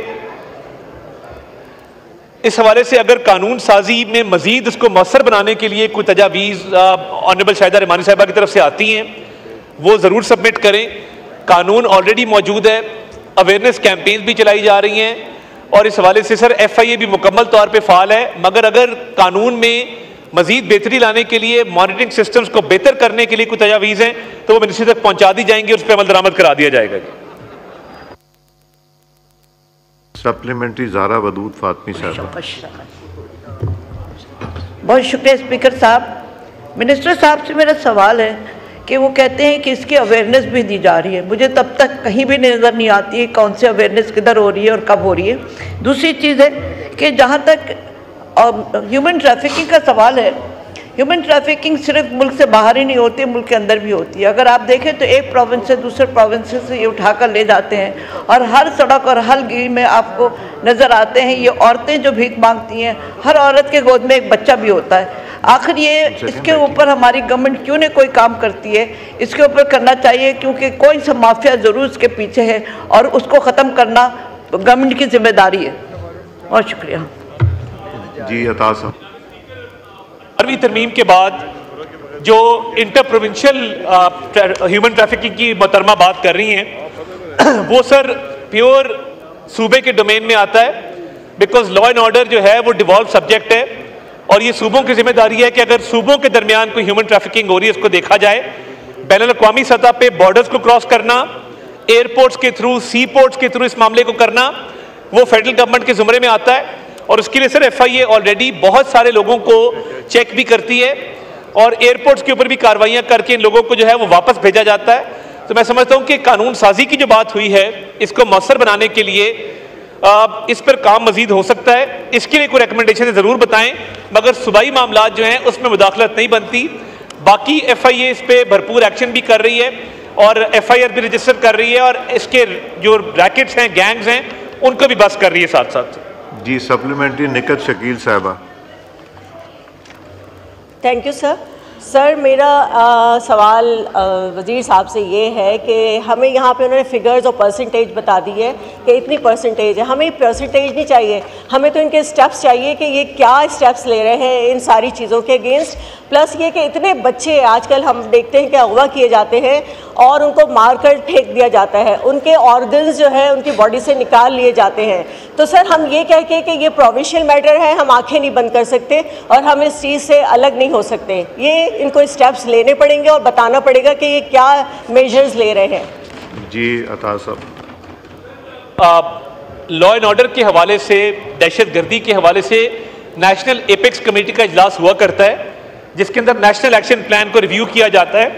इस हवाले से अगर कानून साजी में मजीद इसको मौसर बनाने के लिए कोई तजावीज़ ऑनरेबल शाहिदा रहमानी साहिबा की तरफ से आती हैं वो ज़रूर सबमिट करें। कानून ऑलरेडी मौजूद है, अवेयरनेस कैंपेन्स भी चलाई जा रही हैं और इस हवाले से सर FIA भी मुकम्मल तौर पे फ़ाल है। मगर अगर कानून में मजीद बेहतरी लाने के लिए, मॉनिटरिंग सिस्टम्स को बेहतर करने के लिए कोई तजावीज़ हैं तो वो मिनिस्ट्री तक पहुँचा दी जाएंगी और उस पर अमल दरामद करा दिया जाएगा। सप्लीमेंट्री ज़ारा वदूद फातमी साहब। बहुत शुक्रिया स्पीकर साहब। मिनिस्टर साहब से मेरा सवाल है कि वो कहते हैं कि इसकी अवेयरनेस भी दी जा रही है, मुझे तब तक कहीं भी नज़र नहीं आती है कौन सी अवेयरनेस किधर हो रही है और कब हो रही है। दूसरी चीज़ है कि जहाँ तक ह्यूमन ट्रैफिकिंग का सवाल है, ह्यूमन ट्रैफिकिंग सिर्फ मुल्क से बाहर ही नहीं होती है, मुल्क के अंदर भी होती है। अगर आप देखें तो एक प्रोविंस से दूसरे प्रोविंस से ये उठाकर ले जाते हैं और हर सड़क और हर गली में आपको नज़र आते हैं ये औरतें जो भीख मांगती हैं। हर औरत के गोद में एक बच्चा भी होता है। आखिर ये इसके ऊपर हमारी गवर्नमेंट क्यों नहीं कोई काम करती है? इसके ऊपर करना चाहिए क्योंकि कोई सा माफिया ज़रूर इसके पीछे है और उसको ख़त्म करना गवर्नमेंट की जिम्मेदारी है। बहुत शुक्रिया जी। अता साहब। 12वीं तरमीम के बाद जो इंटर प्रोविंशियल ह्यूमन ट्रैफिकिंग की मोहतरमा बात कर रही हैं वो सर प्योर सूबे के डोमेन में आता है, बिकॉज लॉ एंड ऑर्डर जो है वो डिवॉल्व सब्जेक्ट है और ये सूबों की जिम्मेदारी है कि अगर सूबों के दरमियान कोई ह्यूमन ट्रैफिकिंग हो रही है इसको देखा जाए। बैनुल अक़वामी सतह पे बॉर्डर्स को क्रॉस करना, एयरपोर्ट्स के थ्रू, सी पोर्ट्स के थ्रू इस मामले को करना वो फेडरल गवर्नमेंट के ज़ुमरे में आता है और उसके लिए सर FIA ऑलरेडी बहुत सारे लोगों को चेक भी करती है और एयरपोर्ट्स के ऊपर भी कार्रवाइयाँ करके इन लोगों को जो है वो वापस भेजा जाता है। तो मैं समझता हूँ कि कानून साजी की जो बात हुई है इसको मौसर बनाने के लिए इस पर काम मजीद हो सकता है। इसके लिए कोई रिकमेंडेशन ज़रूर बताएं, मगर सूबाई मामला जो हैं उसमें मुदाखलत नहीं बनती। बाकी FIA इस पर भरपूर एक्शन भी कर रही है और FIR भी रजिस्टर कर रही है और इसके जो रैकेट्स हैं, गैंग्स हैं, उनको भी बस कर रही है साथ साथ। जी। सप्लीमेंट्री निकत शकील साहबा। Thank you sir. सर मेरा सवाल वज़ीर साहब से ये है कि हमें यहाँ पे उन्होंने फिगर्स और परसेंटेज बता दी है कि इतनी परसेंटेज है, हमें परसेंटेज नहीं चाहिए, हमें तो इनके स्टेप्स चाहिए कि ये क्या स्टेप्स ले रहे हैं इन सारी चीज़ों के अगेंस्ट। प्लस ये कि इतने बच्चे आजकल हम देखते हैं कि अगवा किए जाते हैं और उनको मारकर फेंक दिया जाता है, उनके ऑर्गन्स जो है उनकी बॉडी से निकाल लिए जाते हैं। तो सर हम ये कह के कि ये प्रोविंशियल मैटर है, हम आंखें नहीं बंद कर सकते और हम इस चीज़ से अलग नहीं हो सकते। ये इनको स्टेप्स लेने पड़ेंगे और बताना पड़ेगा कि ये क्या मेजर्स ले रहे हैं। जी। अता साहब। लॉ एंड ऑर्डर के हवाले से, दहशतगर्दी के हवाले से नेशनल एपेक्स कमेटी का इजलास हुआ करता है जिसके अंदर नेशनल एक्शन प्लान को रिव्यू किया जाता है।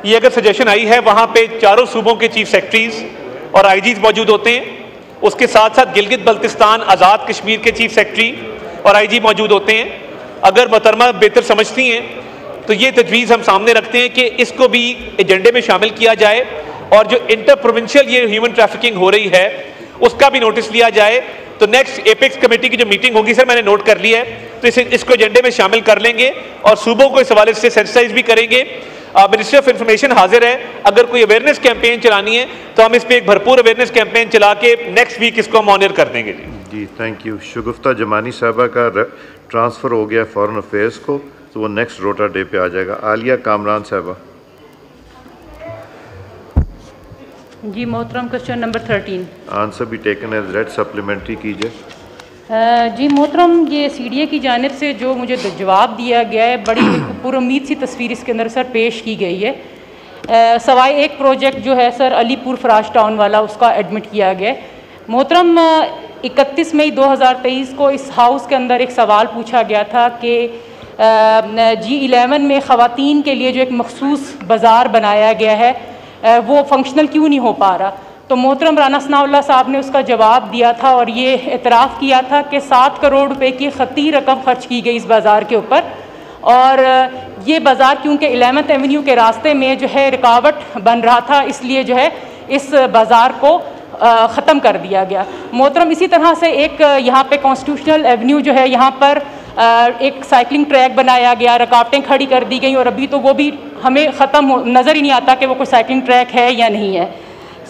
ये अगर सजेशन आई है वहाँ पे चारों सूबों के चीफ सेक्रेटरीज और IGs मौजूद होते हैं। उसके साथ साथ गिलगित बल्तिस्तान, आज़ाद कश्मीर के चीफ सेक्रेटरी और IG मौजूद होते हैं। अगर मोहतरमा बेहतर समझती हैं तो ये तजवीज़ हम सामने रखते हैं कि इसको भी एजेंडे में शामिल किया जाए और जो इंटर प्रोविंशियल ये ह्यूमन ट्रैफिकिंग हो रही है उसका भी नोटिस लिया जाए। तो नेक्स्ट एपेक्स कमेटी की जो मीटिंग होगी सर मैंने नोट कर लिया है, तो इसको एजेंडे में शामिल कर लेंगे और सूबों को इस हवाले से सेंसिटाइज भी करेंगे। मिनिस्ट्री ऑफ इंफॉर्मेशन हाजिर है, अगर कोई अवेयरनेस कैंपेन चलानी है तो हम इस पर एक भरपूर अवेयरनेस कैंपेन चला के नेक्स्ट वीक इसको हम ऑनर कर देंगे। जी थैंक यू। शगुफ्ता जमानी साहबा का ट्रांसफ़र हो गया फॉरेन अफेयर्स को, तो वो नेक्स्ट रोटा डे पे आ जाएगा। आलिया कामरान साहबा। जी मोहतरम, क्वेश्चन नंबर 13 आंसर भी टेकन एज रेड, सप्लीमेंट्री कीजिए। जी मोहतरम, ये CDA की जानिब से जो मुझे जवाब दिया गया है बड़ी पुरुम्मीद सी तस्वीर इसके अंदर सर पेश की गई है। सवाए एक प्रोजेक्ट जो है सर अलीपुर फराज टाउन वाला उसका एडमिट किया गया है। मोहतरम 31 मई 2023 को इस हाउस के अंदर एक सवाल पूछा गया था कि G11 में ख़वातीन के लिए जो एक मखसूस बाज़ार बनाया गया है वो फंक्शनल क्यों नहीं हो पा रहा। तो मोहतरम राना सनाउल्लाह साहब ने उसका जवाब दिया था और ये एतराफ़ किया था कि 7 करोड़ रुपए की ख़ती रकम खर्च की गई इस बाज़ार के ऊपर। और ये बाज़ार क्योंकि 11th एवेन्यू के रास्ते में जो है रुकावट बन रहा था, इसलिए जो है इस बाज़ार को ख़त्म कर दिया गया। मोहतरम इसी तरह से एक यहाँ पे कॉन्स्टिट्यूशनल एवेन्यू जो है, यहाँ पर एक साइकिलिंग ट्रैक बनाया गया, रुकावटें खड़ी कर दी गई और अभी तो वो भी हमें ख़त्म नज़र ही नहीं आता कि वो कोई साइकिलिंग ट्रैक है या नहीं है।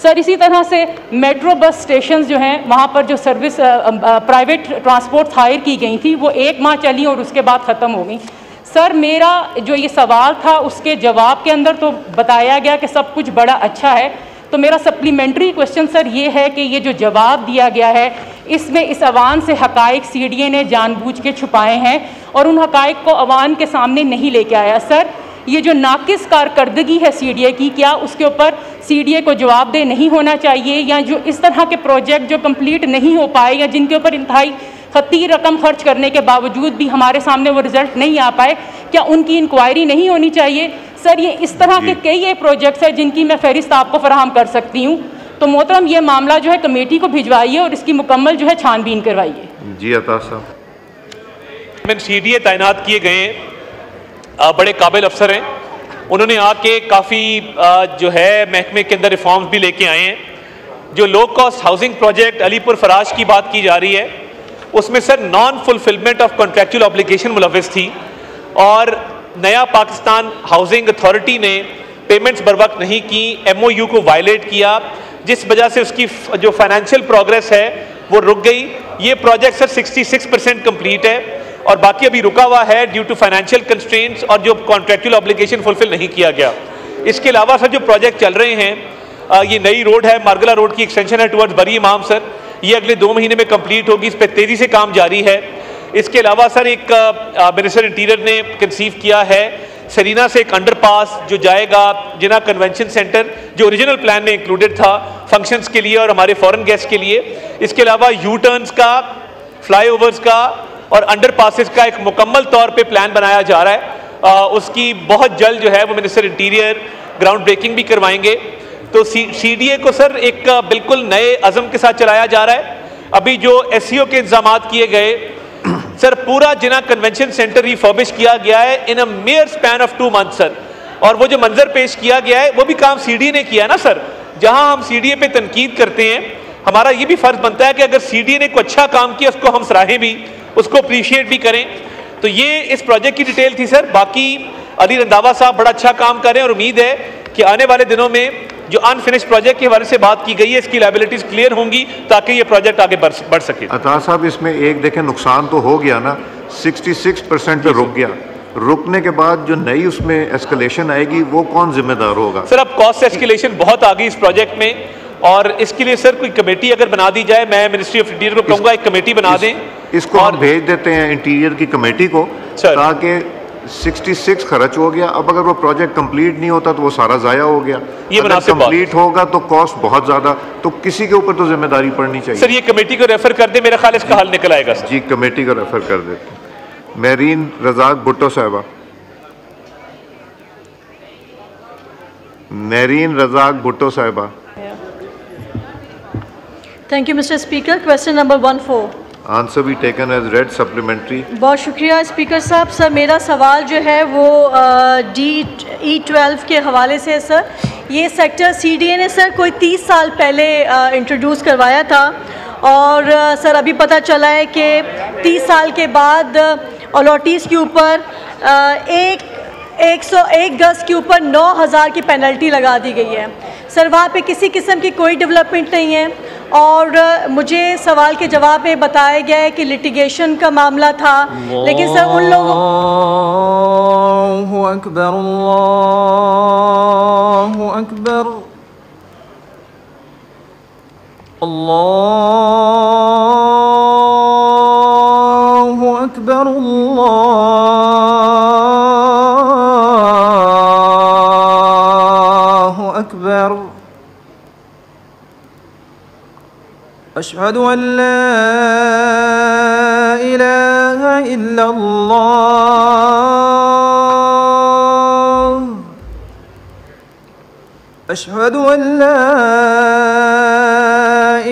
सर इसी तरह से मेट्रो बस स्टेशंस जो हैं, वहाँ पर जो सर्विस प्राइवेट ट्रांसपोर्ट हायर की गई थी वो 1 माह चली और उसके बाद ख़त्म हो गई। सर मेरा जो ये सवाल था उसके जवाब के अंदर तो बताया गया कि सब कुछ बड़ा अच्छा है, तो मेरा सप्लीमेंट्री क्वेश्चन सर ये है कि ये जो जवाब दिया गया है इसमें इस अवान से हकाइक CDA ने जानबूझ के छुपाए हैं और उन हकाइक को अवान के सामने नहीं लेके आया। सर ये जो नाकिस कारकर्दगी है CDA की, क्या उसके ऊपर CDA को जवाबदेह नहीं होना चाहिए, या जो इस तरह के प्रोजेक्ट जो कंप्लीट नहीं हो पाए या जिनके ऊपर इंतहाई खती रकम खर्च करने के बावजूद भी हमारे सामने वो रिजल्ट नहीं आ पाए, क्या उनकी इंक्वायरी नहीं होनी चाहिए? सर ये इस तरह के कई प्रोजेक्ट्स हैं जिनकी मैं फहरिस्त आपको फराहम कर सकती हूँ। तो मोहतरम ये मामला जो है कमेटी को भिजवाइए और इसकी मुकम्मल जो है छानबीन करवाइए। जी अता साहब। CDA तैनात किए गए बड़े काबिल अफसर हैं, उन्होंने आके काफ़ी जो है महकमे के अंदर रिफॉर्म्स भी लेके आए हैं। जो low cost housing project Alipur Faraz की बात की जा रही है उसमें sir non fulfilment of contractual obligation मुलविस थी और नया पाकिस्तान हाउसिंग अथॉरिटी ने पेमेंट्स बर वक्त नहीं की, MOU को वायलेट किया, जिस वजह से उसकी जो फाइनेंशियल प्रोग्रेस है वो रुक गई। ये प्रोजेक्ट सर 66% कंप्लीट है और बाकी अभी रुका हुआ है ड्यू टू फाइनेंशियल कंस्ट्रेंट्स और जो कॉन्ट्रेक्चुअल ऑब्लिगेशन फुलफिल नहीं किया गया। इसके अलावा सर जो प्रोजेक्ट चल रहे हैं, ये नई रोड है, मारगला रोड की एक्सटेंशन है टुवर्ड्स बरी इमाम सर, ये अगले 2 महीने में कंप्लीट होगी, इस पर तेज़ी से काम जारी है। इसके अलावा सर एक मिनिस्टर इंटीरियर ने कंसीव किया है सरीना से एक अंडरपास जो जाएगा जिना कन्वेंशन सेंटर, जो ओरिजिनल प्लान में इंक्लूडेड था फंक्शंस के लिए और हमारे फॉरेन गेस्ट के लिए। इसके अलावा यू टर्न्स का, फ्लाईओवर्स का और अंडरपासेस का एक मुकम्मल तौर पे प्लान बनाया जा रहा है। उसकी बहुत जल्द जो है वो मिनिस्टर इंटीरियर ग्राउंड ब्रेकिंग भी करवाएंगे। तो CDA को सर एक बिल्कुल नए अज़म के साथ चलाया जा रहा है। अभी जो SEO के इंतजाम किए गए सर, पूरा जिना कन्वेंशन सेंटर रिफर्बिश किया गया है in a major span of 2 month sir, और वो जो मंजर पेश किया गया है वो भी काम CDA ने किया ना सर। जहां हम CDA पे तनकीद करते हैं, हमारा ये भी फर्ज बनता है कि अगर CDA ने कोई अच्छा काम किया उसको हम सराहें भी, उसको अप्रिशिएट भी करें। तो ये इस प्रोजेक्ट की डिटेल थी सर। बाकी अली रंधावा साहब बड़ा अच्छा काम कर रहे हैं और उम्मीद है कि आने वाले दिनों में जो अनफिनिश्ड प्रोजेक्ट के हवाले से बात की गई है इसकी लायबिलिटीज क्लियर होंगी ताकि ये प्रोजेक्ट आगे बढ़ सके। अता साहब इसमें एक देखें नुकसान तो हो गया ना, 66% पे रुक गया। रुकने के बाद जो नई उसमें एस्केलेशन आएगी वो कौन जिम्मेदार होगा? सर अब कॉस्ट एस्केलेशन बहुत आ गई इस प्रोजेक्ट में और इसके लिए सर कोई कमेटी अगर बना दी जाए, मैं मिनिस्ट्री ऑफ इंटीरियर को कहूँगा एक कमेटी बना दें। इसको हम भेज देते हैं इंटीरियर की कमेटी को ताकि 66 खर्च हो गया। अब अगर वो प्रोजेक्ट कंप्लीट नहीं होता तो वो सारा जाया हो गया। ये अगर कंप्लीट होगा तो कॉस्ट बहुत ज्यादा, तो किसी के ऊपर तो जिम्मेदारी पड़नी चाहिए। सर ये कमेटी को रेफर कर दे, मेरा ख्याल इसका हल निकल आएगा सर। जी कमेटी को रेफर कर देते। मेरीन रजाक भुट्टो साहिबा। मेरीन रजाक भुट्टो साहिबा। Thank you mister speaker. Question number 14। Answer भी टेकन एज रेड सप्लीमेंट्री। बहुत शुक्रिया स्पीकर साहब। सर मेरा सवाल जो है वो DE12 के हवाले से है सर। ये सेक्टर CDA ने सर कोई 30 साल पहले इंट्रोड्यूस करवाया था और सर अभी पता चला है कि 30 साल के बाद अलॉटीज़ के ऊपर 101 गज के ऊपर 9,000 की पेनल्टी लगा दी गई है। सर वहाँ पे किसी किस्म की कोई डेवलपमेंट नहीं है और मुझे सवाल के जवाब में बताया गया है कि लिटिगेशन का मामला था, लेकिन सर उन लोगों अल्लाहु अकबर अल्लाहु अकबर अल्लाहु अकबर अल्लाहु अकबर अशहदु अल्ला इलाहा इल्लल्लाह अशहदु अल्ला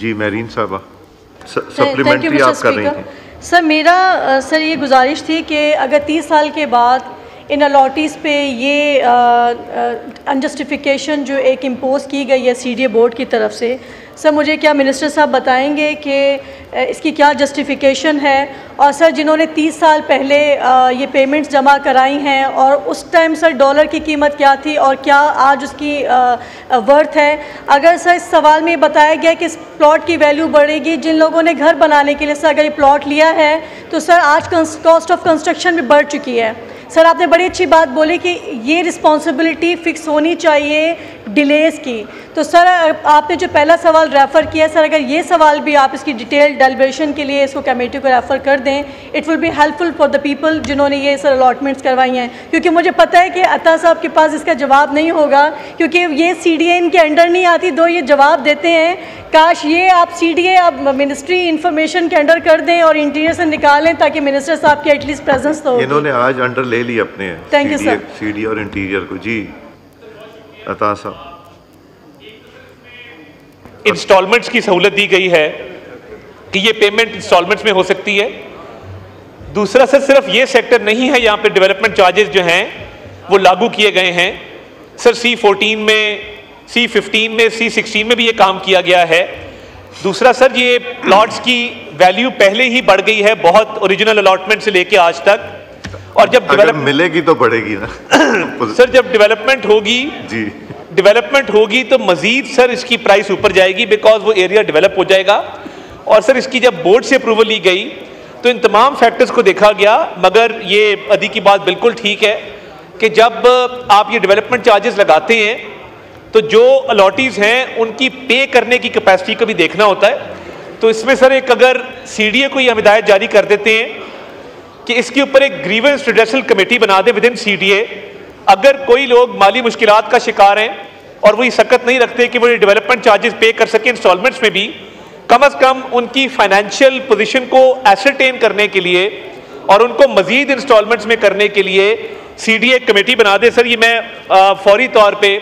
जी मेरीन साहबा सप्लीमेंट्री आप कर रही थी। सर मेरा सर ये गुजारिश थी कि अगर 30 साल के बाद इन अलॉटीज़ पे ये अनजस्टिफिकेशन जो एक इम्पोज़ की गई है सीडीए बोर्ड की तरफ से, सर मुझे क्या मिनिस्टर साहब बताएंगे कि इसकी क्या जस्टिफिकेशन है। और सर जिन्होंने 30 साल पहले ये पेमेंट्स जमा कराई हैं और उस टाइम सर डॉलर की कीमत क्या थी और क्या आज उसकी वर्थ है। अगर सर इस सवाल में बताया गया कि इस प्लॉट की वैल्यू बढ़ेगी, जिन लोगों ने घर बनाने के लिए सर अगर ये प्लॉट लिया है तो सर आज कॉस्ट ऑफ कंस्ट्रक्शन भी बढ़ चुकी है। सर आपने बड़ी अच्छी बात बोली कि ये रिस्पॉन्सिबिलिटी फ़िक्स होनी चाहिए डिलेज़ की। तो सर आपने जो पहला सवाल रेफ़र किया, सर अगर ये सवाल भी आप इसकी डिटेल डेलिब्रेशन के लिए इसको कमेटी को रेफ़र कर दें, it will be helpful for the people जिन्होंने ये सर अलॉटमेंट्स करवाई हैं। क्योंकि मुझे पता है कि अता साहब के पास इसका जवाब नहीं होगा क्योंकि ये CDA इनके अंडर नहीं आती, दो ये जवाब देते हैं। काश ये आप CDA आप मिनिस्ट्री इंफॉर्मेशन के अंडर कर दें और इंटीरियर से निकालें ताकि मिनिस्टर साहब की एटलीस्ट प्रेजेंस तो हो। इन्होंने आज अंडर ले ली अपने थैंक यू सर CDA और इंटीरियर को। जी अता साहब, इंस्टॉलमेंट्स की सहूलत दी गई है कि ये पेमेंट इंस्टॉलमेंट्स में हो सकती है। दूसरा सर सिर्फ ये सेक्टर नहीं है, यहाँ पे डेवलपमेंट चार्जेस जो हैं वो लागू किए गए हैं। सर C14 में, C15 में, C16 में भी ये काम किया गया है। दूसरा सर ये प्लॉट्स की वैल्यू पहले ही बढ़ गई है बहुत, ओरिजिनल अलॉटमेंट से लेके आज तक। और जब डेवलपमेंट मिलेगी तो बढ़ेगी ना सर जब डेवलपमेंट होगी तो मजीद सर इसकी प्राइस ऊपर जाएगी बिकॉज वो एरिया डेवलप हो जाएगा। और सर इसकी जब बोर्ड से अप्रूवल ली गई तो इन तमाम फैक्टर्स को देखा गया, मगर ये अदी की बात बिल्कुल ठीक है कि जब आप ये डेवलपमेंट चार्जेस लगाते हैं तो जो अलॉटीज़ हैं उनकी पे करने की कैपेसिटी को भी देखना होता है। तो इसमें सर एक अगर CDA को ये हम हिदायत जारी कर देते हैं कि इसके ऊपर एक ग्रीवेंस रिड्रेसल कमेटी बना दें विद इन CDA। अगर कोई लोग माली मुश्किलात का शिकार हैं और वही सकत नहीं रखते कि वो ये डेवलपमेंट चार्जेस पे कर सके इंस्टॉलमेंट्स में भी, कम अज़ कम उनकी फाइनेंशियल पोजीशन को एसरटेन करने के लिए और उनको मजीद इंस्टॉलमेंट्स में करने के लिए CDA कमेटी बना दे। सर ये मैं फौरी तौर पे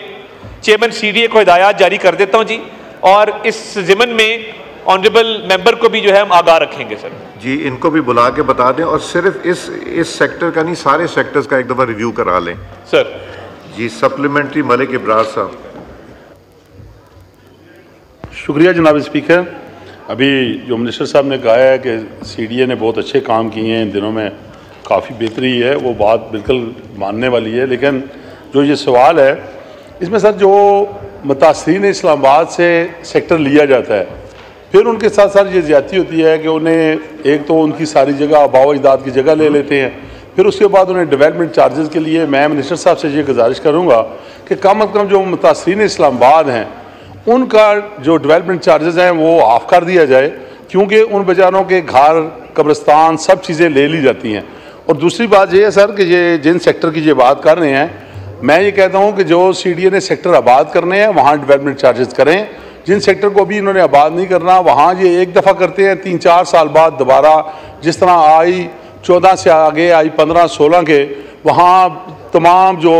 चेयरमैन CDA को हिदायत जारी कर देता हूँ जी, और इस ज़िमन में ऑनरेबल मेंबर को भी जो है हम आगाह रखेंगे सर। जी इनको भी बुला के बता दें और सिर्फ इस सेक्टर का नहीं, सारे सेक्टर्स का एक दफ़ा रिव्यू करा लें सर। जी सप्लीमेंट्री मलिक इब्रार साहब। शुक्रिया जनाब स्पीकर। अभी जो मिनिस्टर साहब ने कहा है कि CDA ने बहुत अच्छे काम किए हैं, इन दिनों में काफ़ी बेहतरी है, वो बात बिल्कुल मानने वाली है। लेकिन जो ये सवाल है इसमें सर जो मुतासरीन इस्लामाबाद से सेक्टर लिया जाता है, फिर उनके साथ साथ ये ज़्यादती होती है कि उन्हें एक तो उनकी सारी जगह आबाओ अजदाद की जगह ले लेते हैं, फिर उसके बाद उन्हें डेवलपमेंट चार्जेस के लिए मैं मिनिस्टर साहब से ये गुजारिश करूँगा कि कम अज़ कम जो मुतासरीन इस्लामाबाद हैं उनका जो डेवलपमेंट चार्जेस हैं वो ऑफ कर दिया जाए, क्योंकि उन बेचारों के घर कब्रिस्तान, सब चीज़ें ले ली जाती हैं। और दूसरी बात ये है सर कि ये जिन सेक्टर की ये बात कर रहे हैं, मैं ये कहता हूँ कि जो CDA ने सेक्टर आबाद करने हैं वहाँ डेवलपमेंट चार्जेस करें। जिन सेक्टर को अभी इन्होंने आबाद नहीं करना, वहाँ ये एक दफ़ा करते हैं, 3-4 साल बाद दोबारा, जिस तरह आई 14 से आगे आई 15-16 के, वहाँ तमाम जो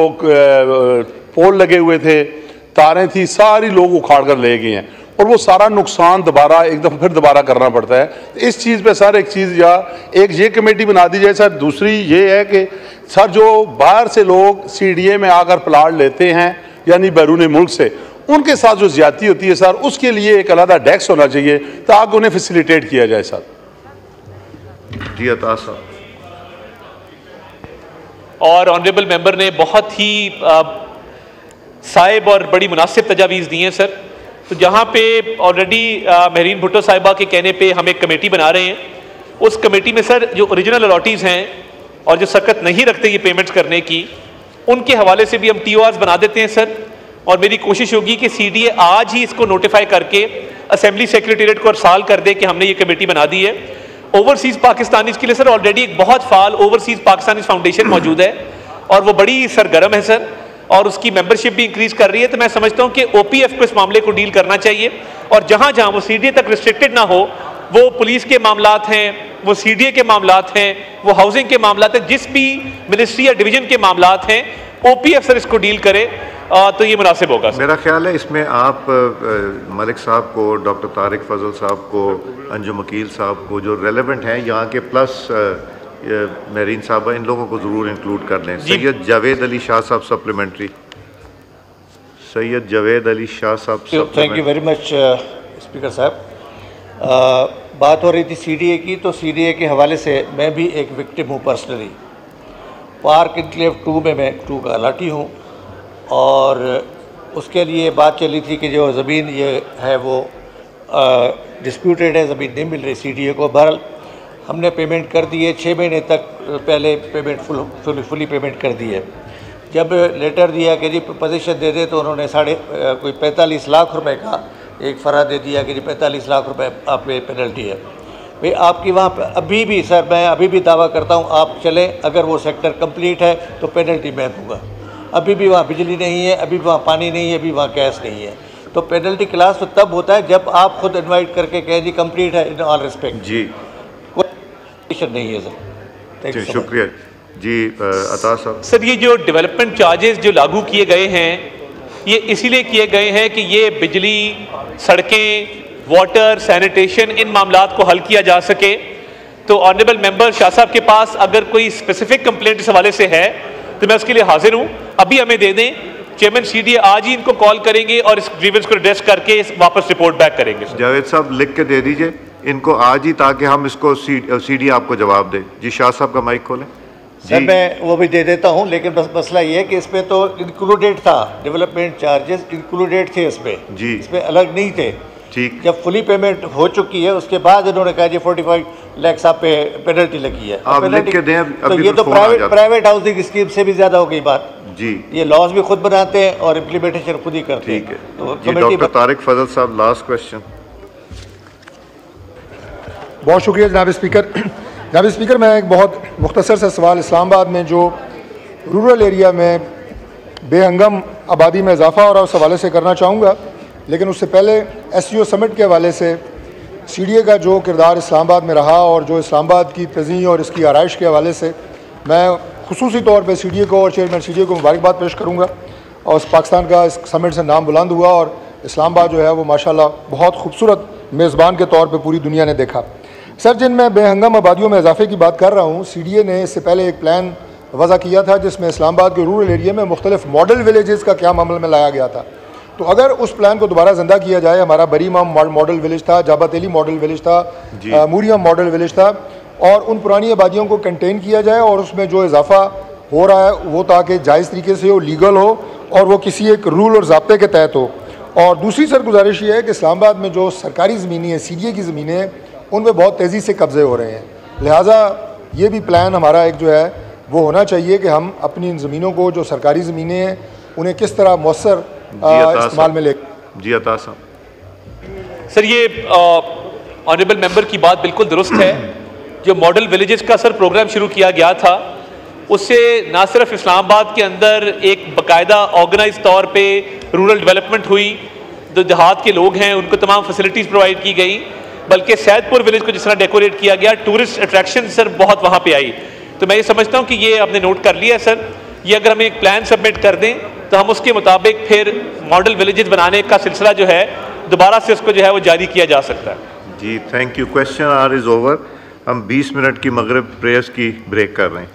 पोल लगे हुए थे, तारें थी, सारी लोग उखाड़ कर ले गए हैं और वो सारा नुकसान दोबारा एक दफ़ा फिर दोबारा करना पड़ता है। तो इस चीज़ पे सर एक चीज़ या एक ये कमेटी बना दी जाए सर। दूसरी ये है कि सर जो बाहर से लोग CDA में आकर प्लाट लेते हैं यानी बैरून मुल्क से, उनके साथ जो ज्यादती होती है सर, उसके लिए एक अलग डेस्क होना चाहिए ताकि उन्हें फैसिलिटेट किया जाए सर। जी अता साहब। और ऑनरेबल मेंबर ने बहुत ही साहिब और बड़ी मुनासिब तजावीज़ दी हैं सर। तो जहाँ पे ऑलरेडी महरीन भुट्टो साहिबा के कहने पे हम एक कमेटी बना रहे हैं, उस कमेटी में सर जो ओरिजिनल अलॉटीज़ हैं और जो सकत नहीं रखते ये पेमेंट्स करने की, उनके हवाले से भी हम TORs बना देते हैं सर। और मेरी कोशिश होगी कि CDA आज ही इसको नोटिफाई करके असेंबली सेक्रेटेरिएट को अरसाल कर दे कि हमने ये कमेटी बना दी है। ओवरसीज़ पाकिस्तानीज़ के लिए सर ऑलरेडी एक बहुत फाल ओवरसीज़ पाकिस्तानीज़ फाउंडेशन मौजूद है और वो बड़ी सरगर्म है सर, और उसकी मेंबरशिप भी इंक्रीज कर रही है। तो मैं समझता हूं कि OPF को इस मामले को डील करना चाहिए और जहां जहां वो CDA तक रिस्ट्रिक्टेड ना हो, वो पुलिस के मामलात हैं, वो CDA के मामलात हैं, वो हाउसिंग के मामलात हैं, जिस भी मिनिस्ट्री या डिवीजन के मामलात हैं, OPF सर इसको डील करे तो ये मुनासिब होगा। मेरा ख्याल है इसमें आप मलिक साहब को, डॉक्टर तारिक फजल साहब को, अंजुम वकील साहब को, जो रेलेवेंट हैं यहाँ के, प्लस महरीन साहब, इन लोगों को ज़रूर इंक्लूड कर लें। सैयद जावेद अली शाह साहब सप्लीमेंट्री। सैयद जावेद अली शाह साहब। Thank you very much speaker साहब। बात हो रही थी CDA की, तो CDA के हवाले से मैं भी एक विक्टिम हूँ पर्सनली। पार्क इनक्लेव 2 में मैं 2 का अलाटी हूँ और उसके लिए बात चली थी कि जो ज़मीन ये है वो डिस्प्यूटेड है, ज़मीन नहीं मिल रही CDA को। बहरहाल हमने पेमेंट कर दी है, 6 महीने तक पहले पेमेंट फुली पेमेंट कर दी है। जब लेटर दिया कि जी पोजीशन दे दे, तो उन्होंने कोई 45 लाख रुपए का एक फ़रा दे दिया कि जी 45 लाख रुपए आप पे पेनल्टी है। भाई आपकी वहाँ पर अभी भी सर, मैं अभी भी दावा करता हूँ, आप चलें, अगर वो सेक्टर कंप्लीट है तो पेनल्टी मैं दूँगा। अभी भी वहाँ बिजली नहीं है, अभी भी वहाँ पानी नहीं है, अभी वहाँ गैस नहीं है। तो पेनल्टी क्लास तो तब होता है जब आप खुद इन्वाइट करके कहें जी कंप्लीट है इन ऑल रिस्पेक्ट। जी नहीं है सर। शुक्रिया जी अता साहब। सर ये जो डेवलपमेंट चार्जेस जो लागू किए गए हैं, ये इसीलिए किए गए हैं कि ये बिजली, सड़कें, वाटर, सैनिटेशन, इन मामलात को हल किया जा सके। तो ऑनरेबल मेंबर शाह साहब के पास अगर कोई स्पेसिफिक कंप्लेंट इस हवाले से है तो मैं उसके लिए हाजिर हूँ, अभी हमें दे दें। चेयरमैन CDA आज ही इनको कॉल करेंगे और इस ग्रीवेंस को एड्रेस करके वापस रिपोर्ट बैक करेंगे। जावेद साहब लिख के दे दीजिए इनको आज ही, ताकि हम इसको CDA आपको जवाब दे। जी शाह साहब का माइक खोलें। सर मैं वो भी दे देता हूँ, लेकिन बस मसला ये है कि इसमें तो इंक्लूडेड था, डेवलपमेंट चार्जेस इंक्लूडेड थे इसमें जी, इसमें अलग नहीं थे। ठीक, जब फुली पेमेंट हो चुकी है उसके बाद इन्होंने कहा जी 45 लाख साहब पे पेनल्टी लगी है। आप लिख के दें, तो ये तो प्राइवेट हाउसिंग स्कीम से भी ज़्यादा हो गई बात जी। ये लॉज भी खुद बनाते हैं और इम्प्लीमेंटेशन खुद ही करते हैं। ठीक है तो डॉक्टर तारिक फजल साहब, लास्ट क्वेश्चन। बहुत शुक्रिया जनाब स्पीकर। जनाब स्पीकर, मैं एक बहुत मुख्तसर सा सवाल इस्लामाबाद में जो रूरल एरिया में बेहंगम आबादी में इजाफा हो रहा है उस हवाले से करना चाहूँगा, लेकिन उससे पहले SCO समिट के हवाले से CDA का जो किरदार इस्लामाबाद में रहा और जो इस्लामाबाद की तज़ीह और इसकी आराइश के हवाले से मैं खुसूसी तौर पर CDA को और चेयरमैन CDA को मुबारकबाद पेश करूँगा। और पाकिस्तान का इस समिट से नाम बुलंद हुआ और इस्लामाबाद जो है वो माशाल्लाह बहुत खूबसूरत मेज़बान के तौर पर पूरी दुनिया ने देखा। सर, जिन मैं बेहंगम आबादियों में इजाफे की बात कर रहा हूँ, CDA ने इससे पहले एक प्लान वज़ा किया था जिसमें इस्लामाबाद के रूरल एरिया में मुख्तलिफ मॉडल विलेजेस का क्या अमल में लाया गया था। तो अगर उस प्लान को दोबारा ज़िंदा किया जाए, हमारा बरीमाम मॉडल विलेज था, जाबातेली मॉडल विलेज था, मूरियम मॉडल विलेज था, और उन पुरानी आबादियों को कंटेन किया जाए और उसमें जो इजाफा हो रहा है वो ताकि जायज़ तरीके से हो, लीगल हो और वो किसी एक रूल और ज़ाब्ते के तहत हो। और दूसरी सर गुजारिश ये है कि इस्लामाबाद में जो सरकारी ज़मीनें हैं, CDA की ज़मीनें हैं, उनमें बहुत तेज़ी से कब्ज़े हो रहे हैं। लिहाजा ये भी प्लान हमारा एक जो है वो होना चाहिए कि हम अपनी इन ज़मीनों को, जो सरकारी ज़मीनें हैं, उन्हें किस तरह मौसर इस्तेमाल में ले। जी अता साहब। सर ये ऑनरेबल मेंबर की बात बिल्कुल दुरुस्त है जो मॉडल विलेजेस का सर प्रोग्राम शुरू किया गया था, उससे ना सिर्फ इस्लामाबाद के अंदर एक बाकायदा ऑर्गेनाइज तौर पे रूरल डेवलपमेंट हुई, जो देहात के लोग हैं उनको तमाम फैसिलिटीज़ प्रोवाइड की गई, बल्कि सैदपुर विलेज को जिस तरह डेकोरेट किया गया, टूरिस्ट अट्रैक्शन सर बहुत वहाँ पे आई। तो मैं ये समझता हूँ कि ये आपने नोट कर लिया सर, ये अगर हम एक प्लान सबमिट कर दें तो हम उसके मुताबिक फिर मॉडल विलेजेस बनाने का सिलसिला जो है दोबारा से उसको जो है वो जारी किया जा सकता है। जी thank you. Question hour is over. हम 20 मिनट की मगरिब प्रेयर्स की ब्रेक कर रहे हैं।